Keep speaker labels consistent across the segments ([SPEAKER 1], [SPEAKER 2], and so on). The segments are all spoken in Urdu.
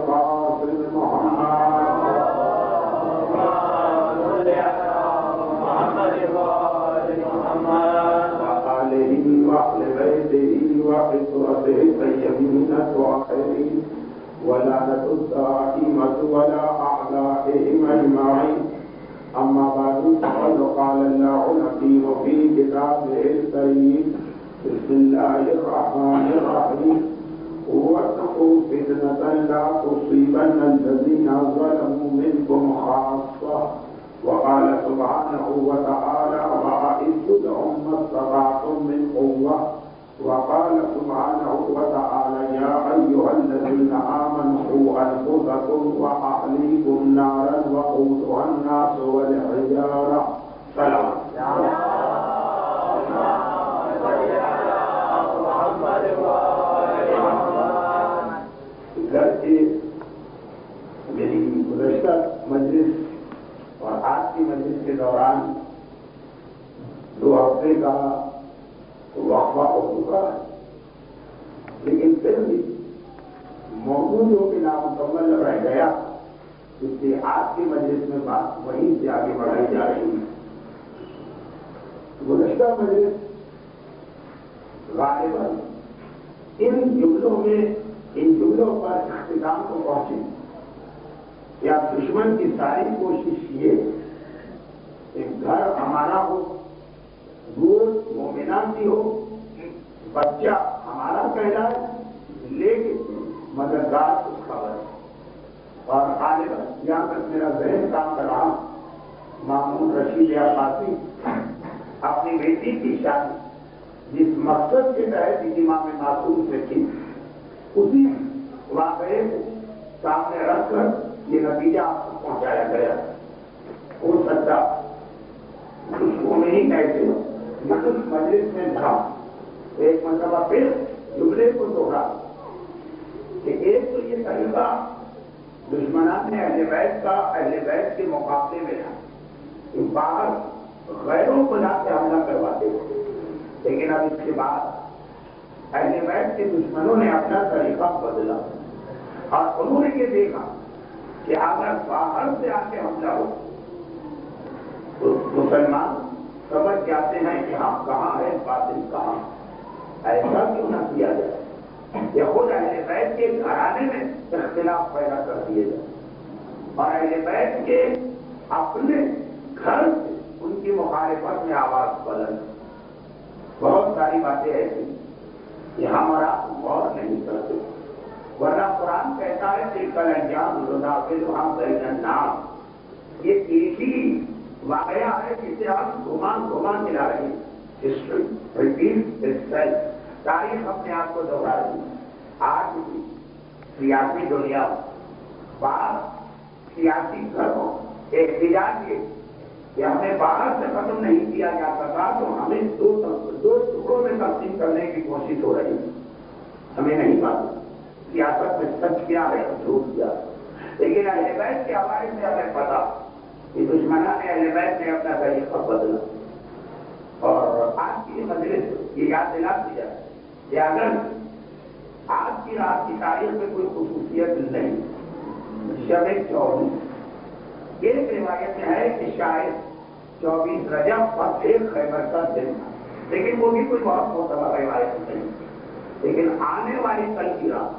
[SPEAKER 1] القاسم محمد وآله وأهل بيته وإخوته الطيبين الطاهرين ولعنة الدائمة ولا أعدائهم أجمعين. أما بعد فقد قال الله الحكيم في كتابه الكريم بسم الله الرحمن الرحيم واتقوا فتنة لا تصيبن الذين ظلموا منكم خاصة. وقال سبحانه وتعالى وأعدوا لهم ما استطعتم من قوة. وقال سبحانه وتعالى يا أيها الذين آمنوا قوا أنفسكم وأهليكم نارا وقودها الناس والحجارة. سلام. میری گزشتہ مجلس اور آج کی مجلس کے دوران 2 ہفتے کا وقفہ ہو چکا ہے، لیکن پھر بھی موضوع جو کہ نامکمل رہ گیا، اس لیے آج کی مجلس میں بات وہیں سے آگے بڑھائی جا رہی ہے. گزشتہ مجلس غالباً ان جملوں پر اختتام کو پہنچے یا دشمن کی ساری کوشش یہ کہ گھر ہمارا ہو، گود مومنان کی ہو، بچہ ہمارا کہلائے، لیکن مددگار اس کا بنے. اور غالباً یہاں تک میرا ذہن کام کر رہا ہوں، مامون رشید عباسی اپنی بیٹی کی شادی جس مقصد کے تحت امام معصوم سے کی، اسی واقعے کو سامنے رکھ کر یہ نتیجہ آپ کو پہنچایا گیا. ہو سکتا اس کو نہیں کہتے لیکن مجلس میں تھا ایک مرتبہ پھر جملے کو دوہرا کہ ایک تو یہ طریقہ دشمنان نے اہل بیت کا اہل بیت کے مقابلے میں تھا کہ باہر غیروں کو لا کے حملہ کرواتے تھے، لیکن اب اس کے بعد اہل بیت کے دشمنوں نے اپنا طریقہ بدلا اور انہوں نے یہ دیکھا کہ اگر باہر سے آ کے حملہ ہو تو مسلمان سمجھ جاتے ہیں کہ ہم کہاں ہے باطل کہاں. ایسا کیوں نہ کیا جائے کہ خود اہل بیت کے گھرانے میں اختلاف پیدا کر دیے جائے اور اہل بیت کے اپنے گھر سے ان کی مخالفت میں آواز بلند. بہت ساری باتیں ایسی کہ ہمارا غور نہیں کرتے، ورنہ قرآن کہتا ہے تلک الایام نداولها بین الناس. یہ ایک ہی واقعہ ہے جسے ہم گھما ملا رہے ہیں. History repeat itself. تاریخ اپنے آپ کو دوہرا رہی ہے. آج بھی سیاسی دنیا بعض سیاسی گھروں احتجاج یہ کہ ہمیں باہر سے ختم نہیں کیا جا سکا تو ہمیں 2 ٹکڑوں میں تقسیم کرنے کی کوشش ہو رہی ہے. ہمیں نہیں معلوم سیاست میں سچ کیا ہے اور جھوٹ کیا ہے، لیکن اہل بیت کے حوالے سے ہمیں پتا کہ دشمنان نے اہل بیت نے اپنا طریقہ بدلا. اور آج کی مجلس یہ یاد دلا دی جائے کہ اگر آج کی رات کی تاریخ میں کوئی خصوصیت نہیں، شب 24 ایک روایت میں ہے کہ شاید 24 رجب اور 1 خیبر کا دن تھا، لیکن وہ بھی کوئی بہت معتبر روایت نہیں. لیکن آنے والی کل کی رات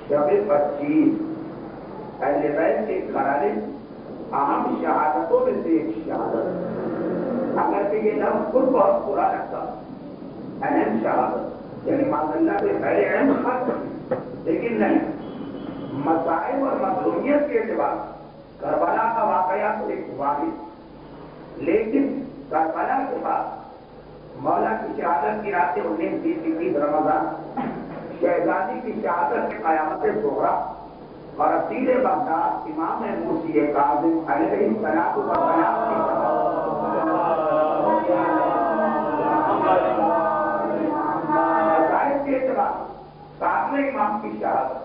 [SPEAKER 1] شب 25 اہل بیت کے گھرانے اہم شہادتوں میں سے ایک شہادت، اگر کہ یہ لفظ خود بہت برا لگتا اہم شہادت یعنی معاذ اللہ سے غیر اہم خط، لیکن نہیں، مسائل اور مظلومیت کے اعتبار کربلا کا واقعہ تو ایک واحد، لیکن کربلا کے بعد مولا کی شہادت کی رات 19 21 رمضان، شہزادی کی شہادت کی قیامت صغریٰ اور اسیر بغداد امام موسی کاظم علیہ السلام کی کے اعتبار 7ویں امام کی شہادت،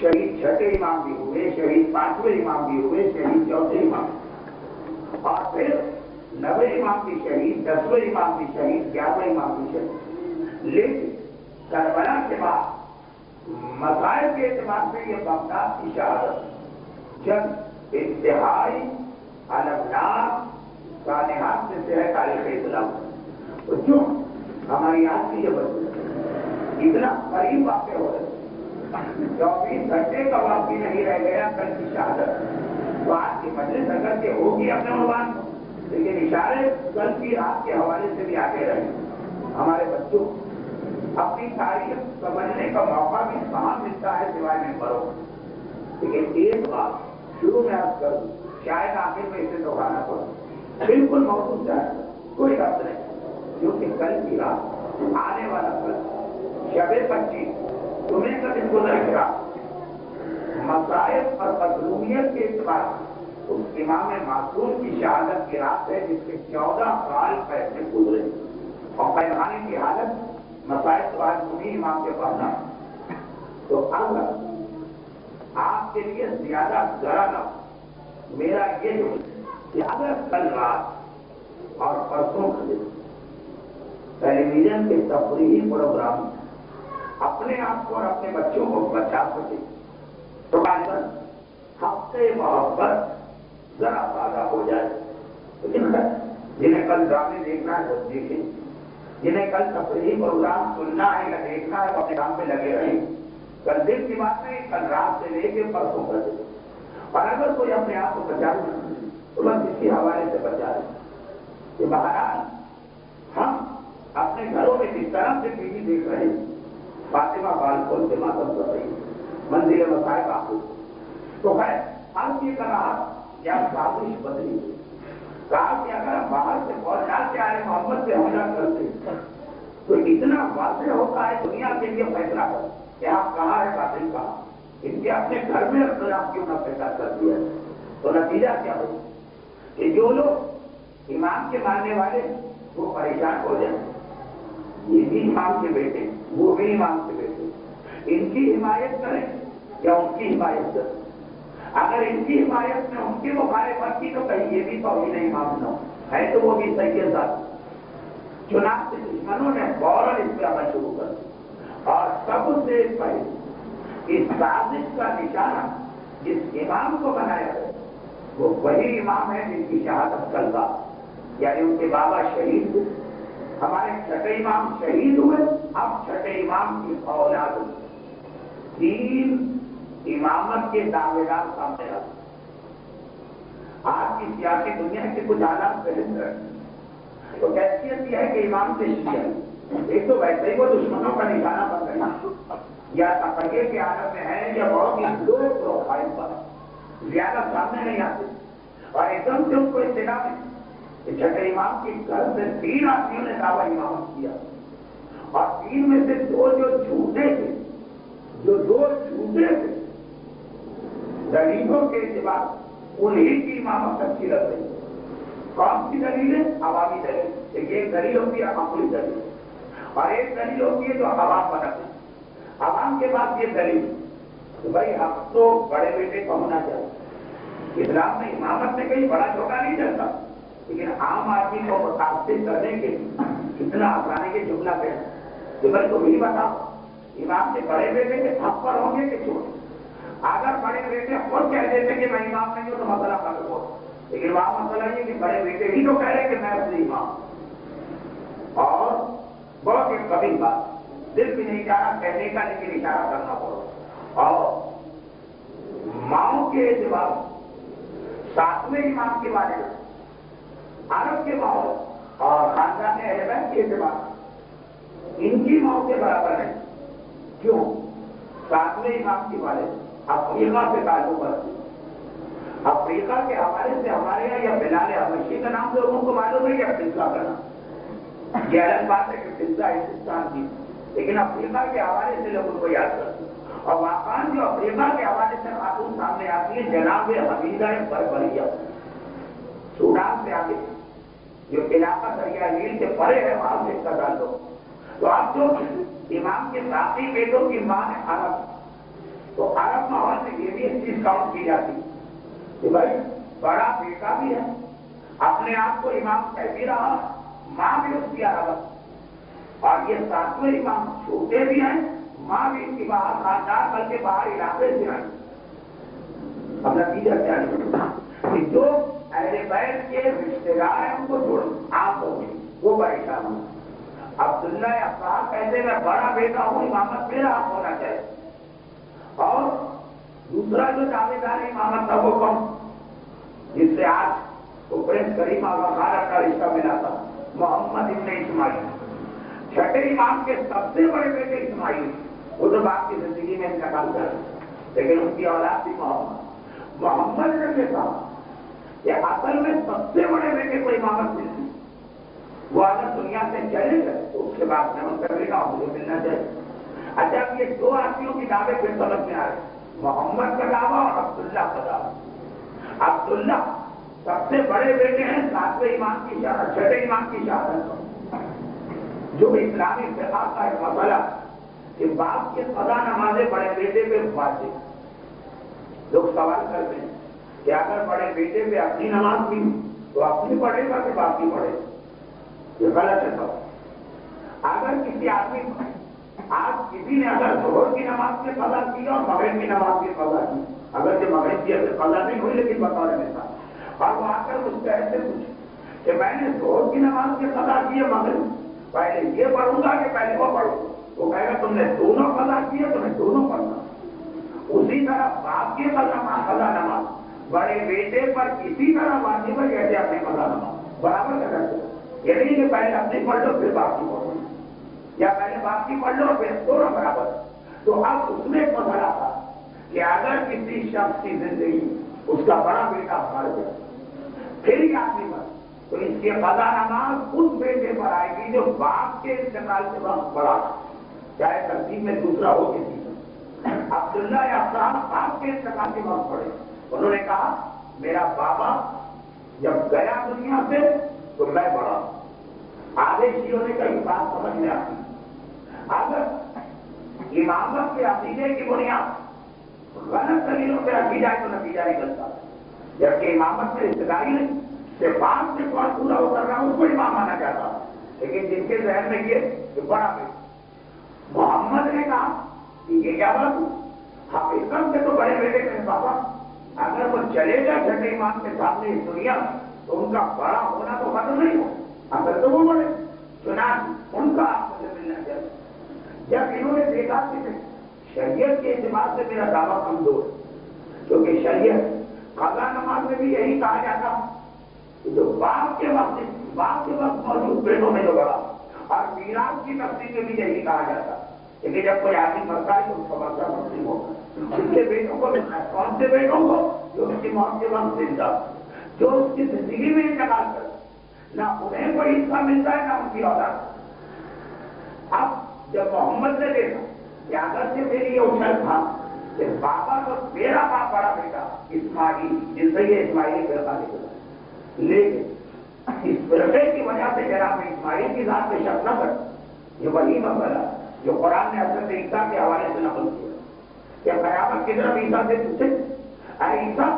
[SPEAKER 1] شہید 6 امام بھی ہوئے، شہید 5ویں امام بھی ہوئے، شہید 4 امام، اور پھر 9ویں امام کی شہید، 10ویں امام کی شہید، 11ویں امام کی شہید. لیکن کربلا کے بعد مسائل کے اعتبار سے یہ بغداد کی شہادت جب انتہائی المناک سانحات میں سے ہے تاریخ اسلام. تو کیوں ہماری آج کی یہ بچے اتنا قریب واقع ہو رہے 24 گھنٹے کا واقعی نہیں رہ گیا کل کی شہادت. تو آج کی مجلس اگر کے ہوگی اپنے عنوان لیکن اشارے کل کی رات کے حوالے سے بھی آگے رہے. ہمارے بچوں اپنی تاریخ سمجھنے کا موقع بھی کہاں ملتا ہے سوائے میں پڑھو. لیکن ایک بات شروع میں آپ کروں شاید آخر میں اسے دوہرانا پڑا بالکل موجود جائے کوئی ربط نہیں کیونکہ کل کی رات آنے والا کل شب 25 تمہیں کا دن گزرے گا مسائل اور مظلومیت کے اعتبار اس امام معصوم کی شہادت کی رات ہے جس کے 14 سال پہلے گزرے اور پیمانے کی حالت مسائل تو آج انہیں امام کے پڑھنا. تو اگر آپ کے لیے زیادہ ذرا نہ میرا یہ جو کہ اگر کل رات اور پرسوں کے دن ٹیلی ویژن کے تفریحی پروگرام اپنے آپ کو اور اپنے بچوں کو بچا سکے تو ہفتے محبت ذرا زیادہ ہو جائے. لیکن جنہیں کل ڈرامے دیکھنا ہے وہ دیکھیں, جنہیں کل تفریحی پروگرام سننا ہے یا دیکھنا ہے وہ اپنے کام میں لگے رہیں. کل دن کی بات نہیں, کل رات سے لے کے پرسوں کر دیں. اور اگر کوئی اپنے آپ کو بچا لے تو بس اسی حوالے سے بچا لیں کہ بہرحال ہم اپنے گھروں میں جس طرح سے ٹی وی دیکھ رہے ہیں فاطمہ بال کھول سے ماتم کر رہی منزل مسائل آپ تو ہے ہم یہ کر رہا یا سازش بدلی کہا کہ اگر ہم باہر سے پہنچا کے آئے محمد سے حملہ کرتے تو اتنا واضح ہوتا ہے دنیا کے لیے فیصلہ کر کہ آپ کہاں ہے قاتل کہاں, ان کے اپنے گھر میں اپنے آپ کیوں نہ فیصلہ کر دیا. تو نتیجہ کیا ہو کہ جو لوگ امام کے ماننے والے وہ پریشان ہو جائیں, یہ بھی امام کے بیٹے وہ بھی امام کے بیٹے, ان کی حمایت کریں یا ان کی حمایت کریں. اگر ان کی حمایت میں ان کی مخالفت کی تو کہیں یہ بھی توہین امام نہ ہے تو وہ بھی صحیح ذات. چنانچہ دشمنوں نے فوراً اس پہ عمل شروع کر دیا اور سب سے پہلے اس سازش کا نشانہ جس امام کو بنایا ہے وہ وہی امام ہے جن کی شہادت کل کا یعنی ان کے بابا شہید ہوئے. ہمارے چھٹے امام شہید ہوئے, اب چھٹے امام کی اولاد 3 امامت کے دعوے دار سامنے آتے. آج کی سیاسی دنیا کے کچھ حالات بہتر ہیں تو کیفیت یہ ہے کہ امام سے شیعہ ایک تو ویسے ہی وہ دشمنوں کا نشانہ بن گیا یا تفریح کے عالم میں ہے یا بہت ہی لو پروفائل پر زیادہ سامنے نہیں آتے اور ایک دم سے ان کو اطلاع میں کہ چھٹے امام کی گھر سے 3 آدمیوں نے دعویٰ امامت کیا اور 3 میں سے 2 جو جھوٹے تھے دلیلوں کے اعتبار انہیں کی امامت اچھی لگ رہی. کون سی دلیل ہے؟ عوامی دلیل. ایک دلیل ہوتی ہے معمولی دلیل اور ایک دلیل ہوتی ہے جو عوام بناتے ہیں. عوام کے پاس یہ دلیل کہ بھائی ہم تو بڑے بیٹے کو ہونا چاہیے. اسلام میں امامت میں کہیں بڑا چھوٹا نہیں چلتا لیکن عام آدمی کو متاثر کرنے کے کتنا آسانی کے جملہ پہ کہ بھائی تم ہی بتاؤ امام کے بڑے بیٹے کے حق پر ہوں گے کہ چھوٹے. اگر بڑے بیٹے خود کہہ دیتے کہ میں امام نہیں ہوں تو مسئلہ ختم ہو, لیکن وہاں مسئلہ یہ کہ بڑے بیٹے ہی تو کہہ رہے کہ میں اپنی امام. اور بہت ہی کبھی بات دل بھی نہیں چاہ رہا کہنے کا لیکن اشارہ کرنا پڑا. اور ماؤں کے اعتبار 7ویں امام کے بارے میں عرب کے ماحول اور خاندان اہل بیت کے اعتبار ان کی ماؤں کے برابر ہے. کیوں؟ 7ویں امام کے بارے میں افریقہ سے تعلق رکھتے. افریقہ کے حوالے سے ہمارے یہاں یا بلال حبشی کا نام لوگوں کو معلوم ہے یا فضا کا نام. یہ الگ بات ہے کہ فضا ہندوستان کی لیکن افریقہ کے حوالے سے لوگ ان کو یاد کرتے ہیں. اور واقعات جو افریقہ کے حوالے سے خاتون سامنے آتی ہے جناب حمیدہ بربریہ سوڈان سے آگے جو علاقہ دریا نیل سے پرے ہے وہاں سے اس کا تعلق. تو آپ جو امام کے باقی بیٹوں کی ماں ہے عرب تو عرب ماحول میں یہ بھی ایک چیز کاؤنٹ کی جاتی کہ بھائی بڑا بیٹا بھی ہے اپنے آپ کو امام کہہ بھی رہا, ماں بھی اس کی عرب اور یہ 7ویں امام چھوٹے بھی ہیں ماں بھی ان کی باہر خاندان بلکہ باہر علاقے سے آئی. اب نتیجہ کیا نکلتا کہ جو اہل بیت کے رشتے دار ہیں ان کو چھوڑ آپ ہو گئی وہ پریشان ہوں. عبداللہ افراح کہتے میں بڑا بیٹا ہوں امامت میرا آپ ہونا چاہیے. اور دوسرا جو دعوے دار امامت تھا وہ کم جس سے آج تو پرنس کریمہ وقارت کا رشتہ ملا تھا محمد ابن اسماعیل. چھٹے امام کے سب سے بڑے بیٹے اسماعیل وہ تو باپ کی زندگی میں انتقال کر لیکن ان کی اولاد بھی محمد نے یہ کہا کہ اصل میں سب سے بڑے بیٹے کو امامت ملتی وہ اگر دنیا سے چلے گئے تو اس کے بعد میں منتقل کا مجھے ملنا چاہیے. اچھا یہ دو آدمیوں کی دعوے پھر سمجھ میں آ رہے محمد کا دعویٰ اور عبداللہ کا دعویٰ. عبداللہ سب سے بڑے بیٹے ہیں ساتویں امام کی شہادت چھٹے امام کی شہادت جو اسلامی فقہ کا ایک مسئلہ کہ باپ کے قضا نمازیں بڑے بیٹے پہ واجب. لوگ سوال کرتے ہیں کہ اگر بڑے بیٹے پہ اپنی نماز بھی تو اپنی پڑھے گا کہ باپ کی پڑھے گا. یہ غلط ہے سب. اگر کسی آدمی آج کسی نے اگر ظہر کی نماز کی قضا کی اور مغرب کی نماز کی قضا کی اگر کہ مغرب کی اگر قضا نہیں ہوئی لیکن بطور مثال اور وہ آ کر اس شہر سے پوچھے کہ میں نے ظہر کی نماز کی قضا کی ہے مغرب پہلے یہ پڑھوں گا کہ پہلے وہ پڑھوں گا وہ کہے گا تم نے دونوں قضا کی ہے تمہیں دونوں پڑھنا. اسی طرح باپ کی قضا نماز بڑے بیٹے پر کسی طرح واجب ہے جیسے اپنے قضا نماز برابر کا کرتے یہ نہیں کہ پہلے اپنی پڑھ لو پھر باپ کی پڑھو یا پہلے باپ کی پڑھ لو پھر دونوں برابر. تو اب اس میں مسئلہ تھا کہ اگر کسی شخص کی زندگی اس کا بڑا بیٹا مر گیا پھر ہی آدمی مر تو اس کی قضا نماز اس بیٹے پر آئے گی جو باپ کے انتقال کے وقت پڑا چاہے ترتیب میں دوسرا ہو کسی کا. عبداللہ یا افراح باپ کے انتقال کے وقت پڑے. انہوں نے کہا میرا بابا جب گیا دنیا سے تو میں بڑا. آدھے شیعوں نے کئی بات سمجھ میں آتی اگر امامت کے عقیدے کی بنیاد غلط دلیلوں پہ رکھی جائے تو نتیجہ نکلتا جبکہ امامت میں رشتے داری نہیں کہ باپ سے کون پورا ہو کر رہا اس کو امام مانا جاتا. لیکن جن کے ذہن میں یہ کہ بڑا بیٹا محمد نے کہا کہ یہ کیا بات حقیقت سے تو بڑے بیٹے کے بابا اگر وہ چلے گا چھٹے امام کے سامنے اس دنیا تو ان کا بڑا ہونا تو ختم نہیں ہو اگر تو وہ بڑے چنانچہ ان کا آپ مجھے ملنا چاہیے. جب انہوں نے دیکھا کہ شریعت کے اعتبار سے میرا دعویٰ کمزور ہے کیونکہ شریعت قضا نماز میں بھی یہی کہا جاتا کہ جو باپ کے وقت موجود بیٹوں میں جو بڑا اور میراث کی تقسیم میں بھی یہی کہا جاتا لیکن جب کوئی آدمی مرتا ہے تو اس کا مسئلہ تقسیم ہوگا. اس کے بیٹوں کو کون سے بیٹوں کو جو اس کی موت کے وقت زندہ جو اس کی زندگی میں انتقال کرتا نہ انہیں کوئی حصہ ملتا ہے نہ ان کی اولاد. اب جب محمد نے دیکھا کہ اگر سے میری یہ اچھل تھا کہ بابا تو میرا باپ بڑا بیٹا اسماعیل جس سے یہ اسماعیلی فرقہ نکلا لیکن اس فرقے کی وجہ سے جناب اسماعیل کی ذات میں شک نہ کر. یہ وہی مسئلہ جو قرآن نے حضرت عیسیٰ کے حوالے سے نقل کیا کہ قیامت کی طرف عیسیٰ سے پوچھے اے عیسیٰ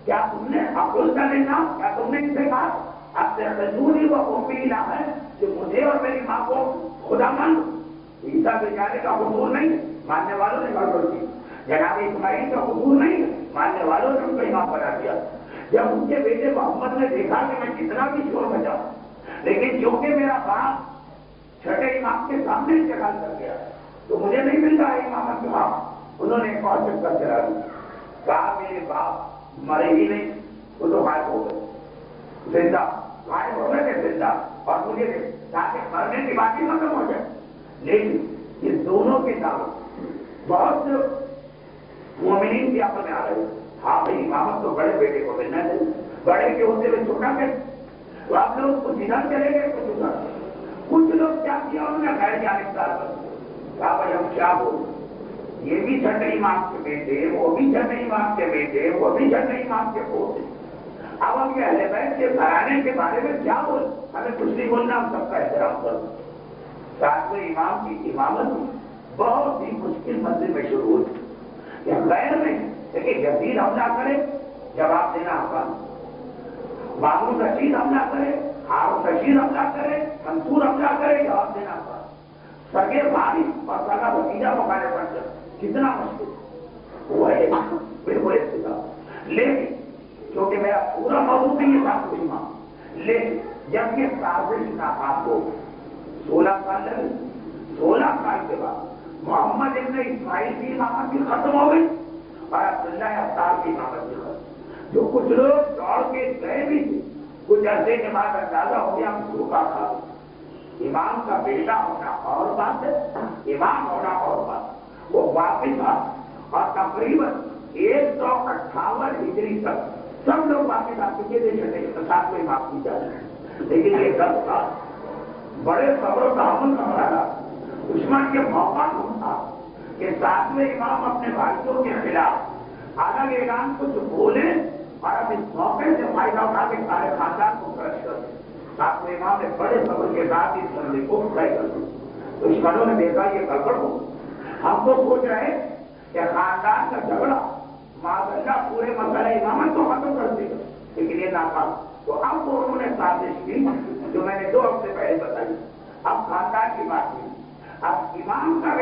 [SPEAKER 1] کیا تم نے عقل کا لینا کیا تم نے اسے کہا اب سے رسولی و امی لا ہے کہ مجھے اور میری ماں کو خدا مان. عیسیٰ کے جانے کا حضور نہیں ماننے والوں نے گڑبڑ کی. جناب اسماعیل کا حضور نہیں ماننے والوں نے ان کو امام بنا دیا. جب ان کے بیٹے محمد نے دیکھا کہ میں کتنا بھی شور بچاؤں لیکن کیونکہ میرا باپ چھٹے امام کے سامنے انتقال کر گیا تو مجھے نہیں مل رہا ہے امامت کے باپ. انہوں نے ایک اور چکر چلا دیا کہا میرے باپ مرے ہی نہیں وہ تو غائب ہو گئے زندہ غائب ہو گئے تھے زندہ اور مجھے تاکہ مرنے کی بات ہی ختم ہو جائے. لیکن یہ دونوں کے دعوے بہت سے مومنین کی آپس میں آ رہے ہیں ہاں بھائی امامت تو بڑے بیٹے کو ملنا چاہیے بڑے کے ہوتے ہوئے چھوٹا کے تو آپ لوگ کچھ ادھر چلے گئے کچھ ادھر. کچھ لوگ کیا کیا انہوں نے غیر جانبدار کر کہا بھائی ہم کیا بولیں یہ بھی چھٹے امام کے بیٹے وہ بھی چھٹے امام کے بیٹے وہ بھی چھٹے امام کے پوتے. اب ہم یہ اہل بیت کے گھرانے کے بارے میں کیا بول ہمیں کچھ نہیں بولنا ہم سب کا احترام کروں. ساتویں امام کی امامت بہت ہی مشکل منزل میں شروع ہوئی کہ غیر نہیں لیکن یزید حملہ کرے جواب دینا آسان. مامون رشید حملہ کرے ہارون رشید حملہ کرے منصور حملہ کرے جواب دینا آسان. سگے بھائی اور سگا بھتیجا مکانے پڑتے کتنا مشکل وہ ہے بالکل اتفاق. لیکن کیونکہ میرا پورا موضوع بھی یہ تھا کچھ ماں، لیکن جب یہ سازش ناکام ہو 16 سال کے بعد محمد ابن اسماعیل کی امامت بھی ختم ہو گئی اور عبداللہ ابطال کی امامت بھی ختم. جو کچھ لوگ دوڑ کے گئے بھی تھے کچھ عرصے کے بعد اندازہ ہو گیا ہم دھوکا کھا. امام کا بیٹا ہونا اور بات ہے، امام ہونا اور بات. وہ واپس آ اور تقریباً 158 ہجری تک سب لوگ واپس آ چکے تھے ساتھ میں امام کی جا رہے. لیکن یہ 10 سال بڑے صبر و تحمل کا مرحلہ. دشمن کے موقع ڈھونڈا کہ 7ویں امام اپنے بھائیوں کے خلاف الگ اعلان کچھ بولے اور اب اس موقع سے فائدہ اٹھا کے سارے خاندان کو خرچ کر دیں. 7ویں امام نے بڑے صبر کے ساتھ اس بندے کو طے کر دیا. دشمنوں نے دیکھا یہ گڑبڑ ہو. ہم تو سوچ رہے کہ خاندان کا جھگڑا معذلہ پورے مسئلہ امامت کو ختم کر دے گا، لیکن یہ ناکام. تو اب انہوں نے سازش کی جو میں نے 2 ہفتے پہلے بتائی. اب خاندان کی بات کی. اب امام کا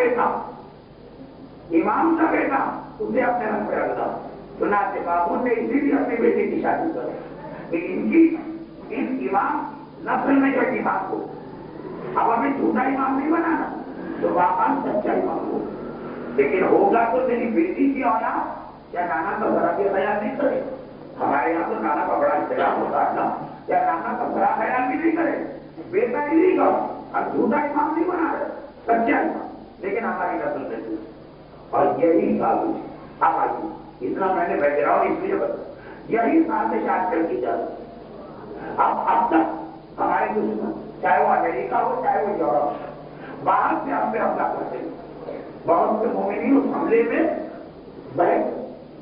[SPEAKER 1] بیٹا اسے اپنے رنگ پہ رکھتا. چنانچہ بابو نے اسی لیے اپنے بیٹے کی شادی کر کہ ان امام نسل میں جو امام ہو. اب ہمیں جھوٹا امام نہیں بنانا تو واقعا سچا امام ہو. لیکن ہوگا تو میری بیٹی کی اولاد کیا نانا کا ذرا بھی خیال نہیں کرے. ہمارے یہاں تو نانا کا بڑا احترام ہوتا ہے نا، کیا نانا کا ذرا خیال بھی نہیں کرے. بیٹا ہی نہیں کرو اور جھوٹا امام نہیں بنا رہے، سچا امام. لیکن ہماری نسل میں اور یہی سازش اب آئی. اتنا میں نے بیٹھ رہا ہوں اس لیے بتا یہی سازش آج کل کی جا رہی. اب تک ہمارے دشمن چاہے وہ امریکہ ہو چاہے وہ یورپ ہو باہر سے ہم پہ حملہ کرتے ہیں. بہت سے مومنین اس حملے میں بیٹھ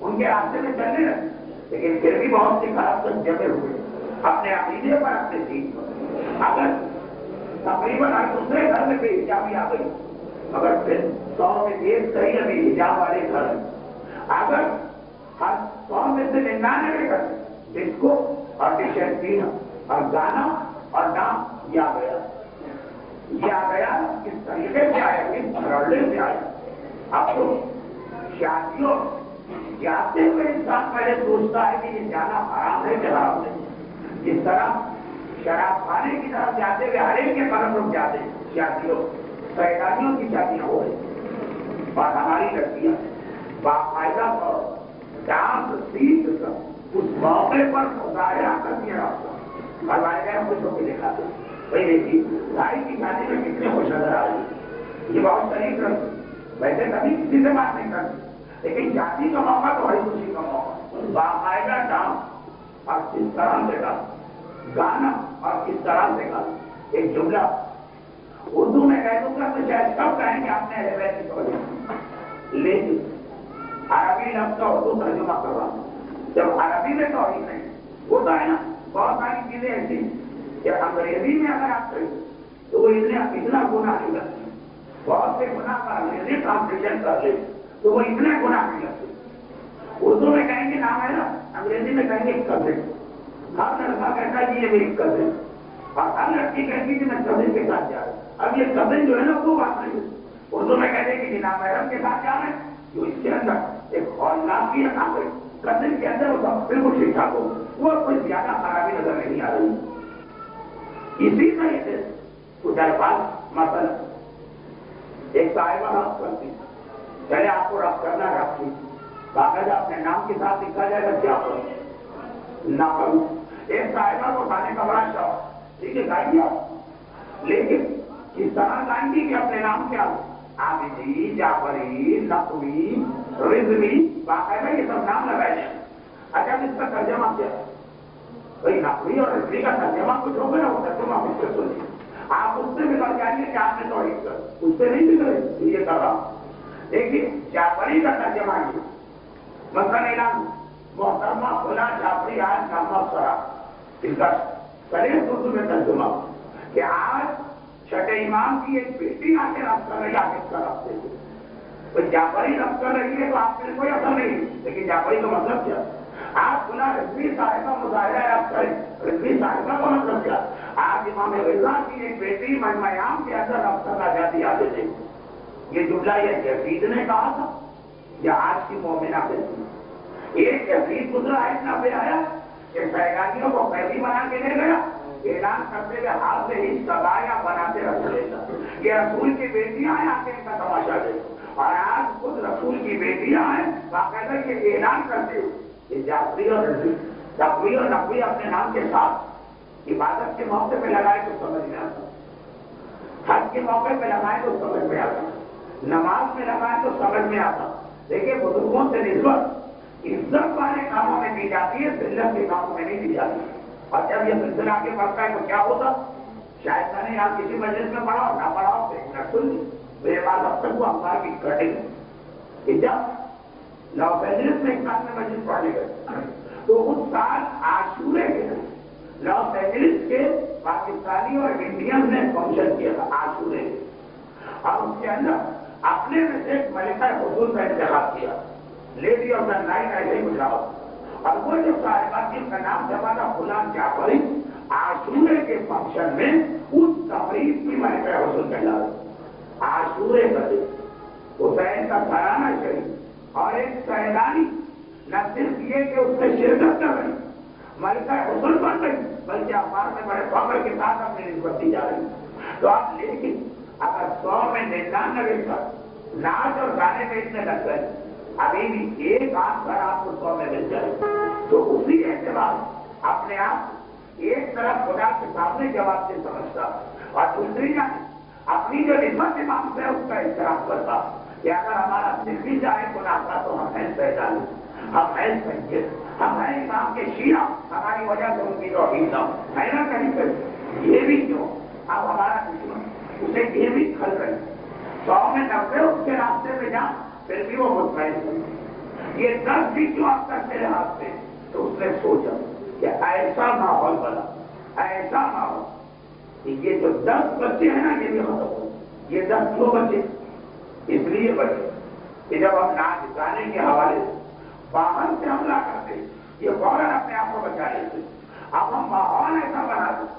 [SPEAKER 1] ان کے راستے میں چلنے لگے، لیکن پھر بھی بہت سی خراب تک جمے ہوئے اپنے عقیدے پر اپنے دین پر. اگر تقریباً ہر دوسرے گھر میں بے حجابی آ گئی مگر پھر 100 میں 1 صحیح ابھی حجاب والے گھر ہیں. اگر ہر 100 میں سے 99 گھر ڈسکو اور ٹیشرٹ پینا اور گانا اور ڈانس یہ آ گیا کس طریقے سے آیا، کس رڑے سے آیا. اب تو شادیوں جاتے ہوئے انسان پہلے سوچتا ہے کہ یہ جانا حرام ہے کہ حرام نہیں. جس طرح شراب کھانے کی طرف جاتے ہوئے ہر ایک کے قدم رک جاتے شادیوں سیدانیوں کی شادیاں ہو رہی اور ہماری لڑکیاں باقاعدہ ڈانس سیکھ کر اس موقع پر مظاہرہ کر دیا رہا. ہمارے گھر خوش ہو کے دیکھا بھائی دیکھیے بھائی کی شادی میں کتنے خوش نظر آ رہی. یہ بہت شریف رہی. ویسے کبھی کسی سے بات نہیں کرتی لیکن شادی کا موقع تو بڑی خوشی کا موقع. باقاعدہ ڈانس اور کس طرح سے گانا اور کس طرح سے گانا. ایک جملہ اردو میں کہہ دوں گا تو شاید کب کہیں گے آپ نے ایسی پڑھی، لیکن عربی لفظ کا اردو ترجمہ کر رہا ہوں. جب عربی میں تو نہیں ہوتا ہے نا بہت ساری چیزیں ایسی کہ انگریزی میں اگر آپ کریں تو وہ اتنا گناہ نہیں کرتے. بہت سے گناہ کا انگریزی ٹرانسلیشن کر لیں تو وہ اتنے گناہ نہیں کرتے. اردو میں کہیں گے نام ہے نا، انگریزی میں کہیں گے کزن. ہر لڑکا کہتا ہے یہ میری کزن اور ہر لڑکی کہتی ہے کہ میں کزن کے ساتھ جا رہا ہوں. اب یہ کزن جو ہے نا وہ بات نہیں. اردو میں کہتے ہیں کہ نامحرم کے ساتھ جا رہے ہیں جو اس کے اندر ایک اولاد کی نام ہے کزن کے اندر وہ سب بالکل ٹھیک ٹھاک ہو، وہ کوئی زیادہ خرابی نظر نہیں آ رہی. اسی طرح سے کچھ الفاظ مثلا ایک صاحبہ رقص کرتی چلے آپ کو رقص کرنا رکھتی باقاعدہ اپنے نام کے ساتھ لکھا جائے گا کیا کروں نہ کروں. ایک صاحبہ کو کھانے کا بڑا شوق ٹھیک ہے گائیں گے لیکن اس طرح گائیں گی کہ اپنے نام کیا عابدی جعفری نقوی رضوی باقاعدہ یہ سب نام لگائے جائیں. اچھا اس کا ترجمہ کیا بھائی نقوی اور رضوی کا ترجمہ کچھ ہوگا نا وہ ترجمہ مجھ سے سنیے. آپ اس سے بگڑ جائیے کہ آپ نے تو اس سے نہیں بگڑے یہ کر رہا. دیکھیے جعفری کا ترجمہ یہ مثلاً اعلان محترمہ فلاں جعفری آج کا مبصرہ اس کا کرے اردو میں ترجمہ کہ آج چھٹے امام کی ایک بیٹی آ کے رقص کر رہی آگے کا رقص دیکھے تو جعفری رقص کر رہی ہے تو آپ کے کوئی اثر نہیں. لیکن جعفری کا مطلب کیا آپ فلاں رضوی صاحبہ مظاہرہ رقص کریں رضوی صاحبہ کا مطلب کیا آج امام رضا کی ایک بیٹی مجمعام کے اندر افسر آزادی آتے تھے. یہ جملہ یہ یزید نے کہا تھا یا آج کی مومنہ کہتی؟ ایک یزید گزرا ہے اتنا بے حیا کہ سیلانیوں کو قیدی بنا کے لے گیا, اعلان کرتے ہوئے ہاتھ سے ہی سبایا بناتے رسول اللہ. یہ رسول کی بیٹیاں ہیں, آتے ان کا تماشا دے. اور آج خود رسول کی بیٹیاں ہیں باقاعدہ یہ اعلان کرتے کہ جعفری اور تقوی اور نقوی اپنے نام کے ساتھ عبادت کے موقع پہ لگائے تو سمجھ میں آتا, حج کے موقع پہ لگائے تو سمجھ میں آتا, نماز میں لگائے تو سمجھ میں آتا. دیکھیے بزرگوں سے نسبت عزت والے کاموں میں دی جاتی ہے, ذلت کے کاموں میں نہیں دی جاتی. اور جب یہ سلسلہ آگے بڑھتا ہے تو کیا ہوتا؟ شاید میں نے یہاں کسی مجلس میں پڑھا نہ پڑھا تو ایک منٹ سن لی, میرے پاس اب تک وہ اخبار کی کٹنگ کہ جب لاس اینجلس میں ایک سال میں مجلس پڑھنے گئے تو اس سال عاشورے کے دن لاس اینجلس کے پاکستانی اور انڈین نے فنکشن کیا تھا عاشورے, اور اس کے اندر اپنے میں سے ایک ملکہ حضور کا انتخاب کیا, لیڈی آف دا نائٹ ایسے ہی گزرا. اور وہ جو صاحبہ جن کا نام جمع تھا غلام جعفری, عاشورے کے فنکشن میں اس تقریب کی ملکہ حضور کہلا رہے. عاشورے کا دن حسین کا سالانہ شریف اور ایک سیلانی نہ صرف یہ کہ اس سے شرکت کر رہی ملکہ حضور بن گئی بلکہ اخبار میں بڑے فخر کے ساتھ اپنی نسبت دی جا رہی. تو آپ لیکن اگر 100 میں 99 تک ناچ اور گانے میں اتنے لگ گئے, ابھی بھی ایک آنکھ پر آپ کو 100 میں مل جائے تو اسی اعتبار اپنے آپ ایک طرف خدا کے سامنے جواب سے سمجھتا اور دوسری جانب اپنی جو نسبت امام سے اس کا احترام کرتا کہ اگر ہمارا صرفی جائے گناہ کا تو ہم ہیں سیدانی, ہم ہیں سید, ہم ہیں امام کے شیعہ, ہماری وجہ سے ان کی توحید نہ ہے نا کہیں پہ. یہ بھی کیوں اب ہمارا دشمن اسے یہ بھی کھل رہی 100 میں 90 اس کے راستے پہ جا پھر بھی وہ مطمئن ہے. یہ 10 بھی کیوں اب تک میرے ہاتھ سے, تو اس نے سوچا کہ ایسا ماحول بنا, ایسا ماحول کہ یہ جو 10 بچے ہیں نا یہ بھی ختم ہو. یہ 10 کیوں بچے؟ اس لیے بچے کہ جب ہم ناچ گانے کے حوالے سے باہر سے حملہ کرتے یہ فوراً اپنے آپ کو بچا لیتے. اب ہم ماحول ایسا بنا دیں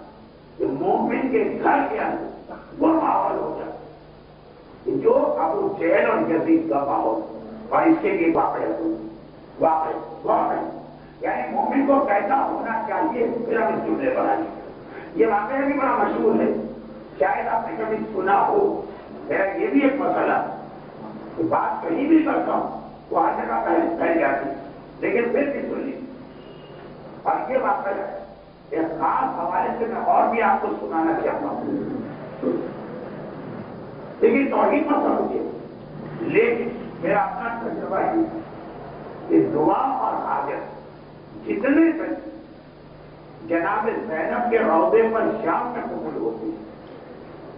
[SPEAKER 1] کہ مومن کے گھر کے اندر وہ ماحول ہو جائے جو ابو جہل اور یزید کا ماحول. اور اس کے لیے واقعہ یعنی مومن کو کیسا ہونا چاہیے پھر ہم اس جملے پر آئیں. یہ واقعہ بھی بڑا مشہور ہے, شاید آپ نے کبھی سنا ہو. میرا یہ بھی ایک مسئلہ کہ بات کہیں بھی کرتا ہوں وہ ہر جگہ پھیل جاتی, لیکن پھر بھی سن لی. اور یہ واقعہ ایک خاص حوالے سے میں اور بھی آپ کو سنانا چاہتا ہوں. لیکن توحید مت سمجھیے, لیکن میرا اپنا تجربہ ہے کہ دعا اور حاجت جتنے تک جناب زینب کے روضے پر شام میں قبول ہوتی ہے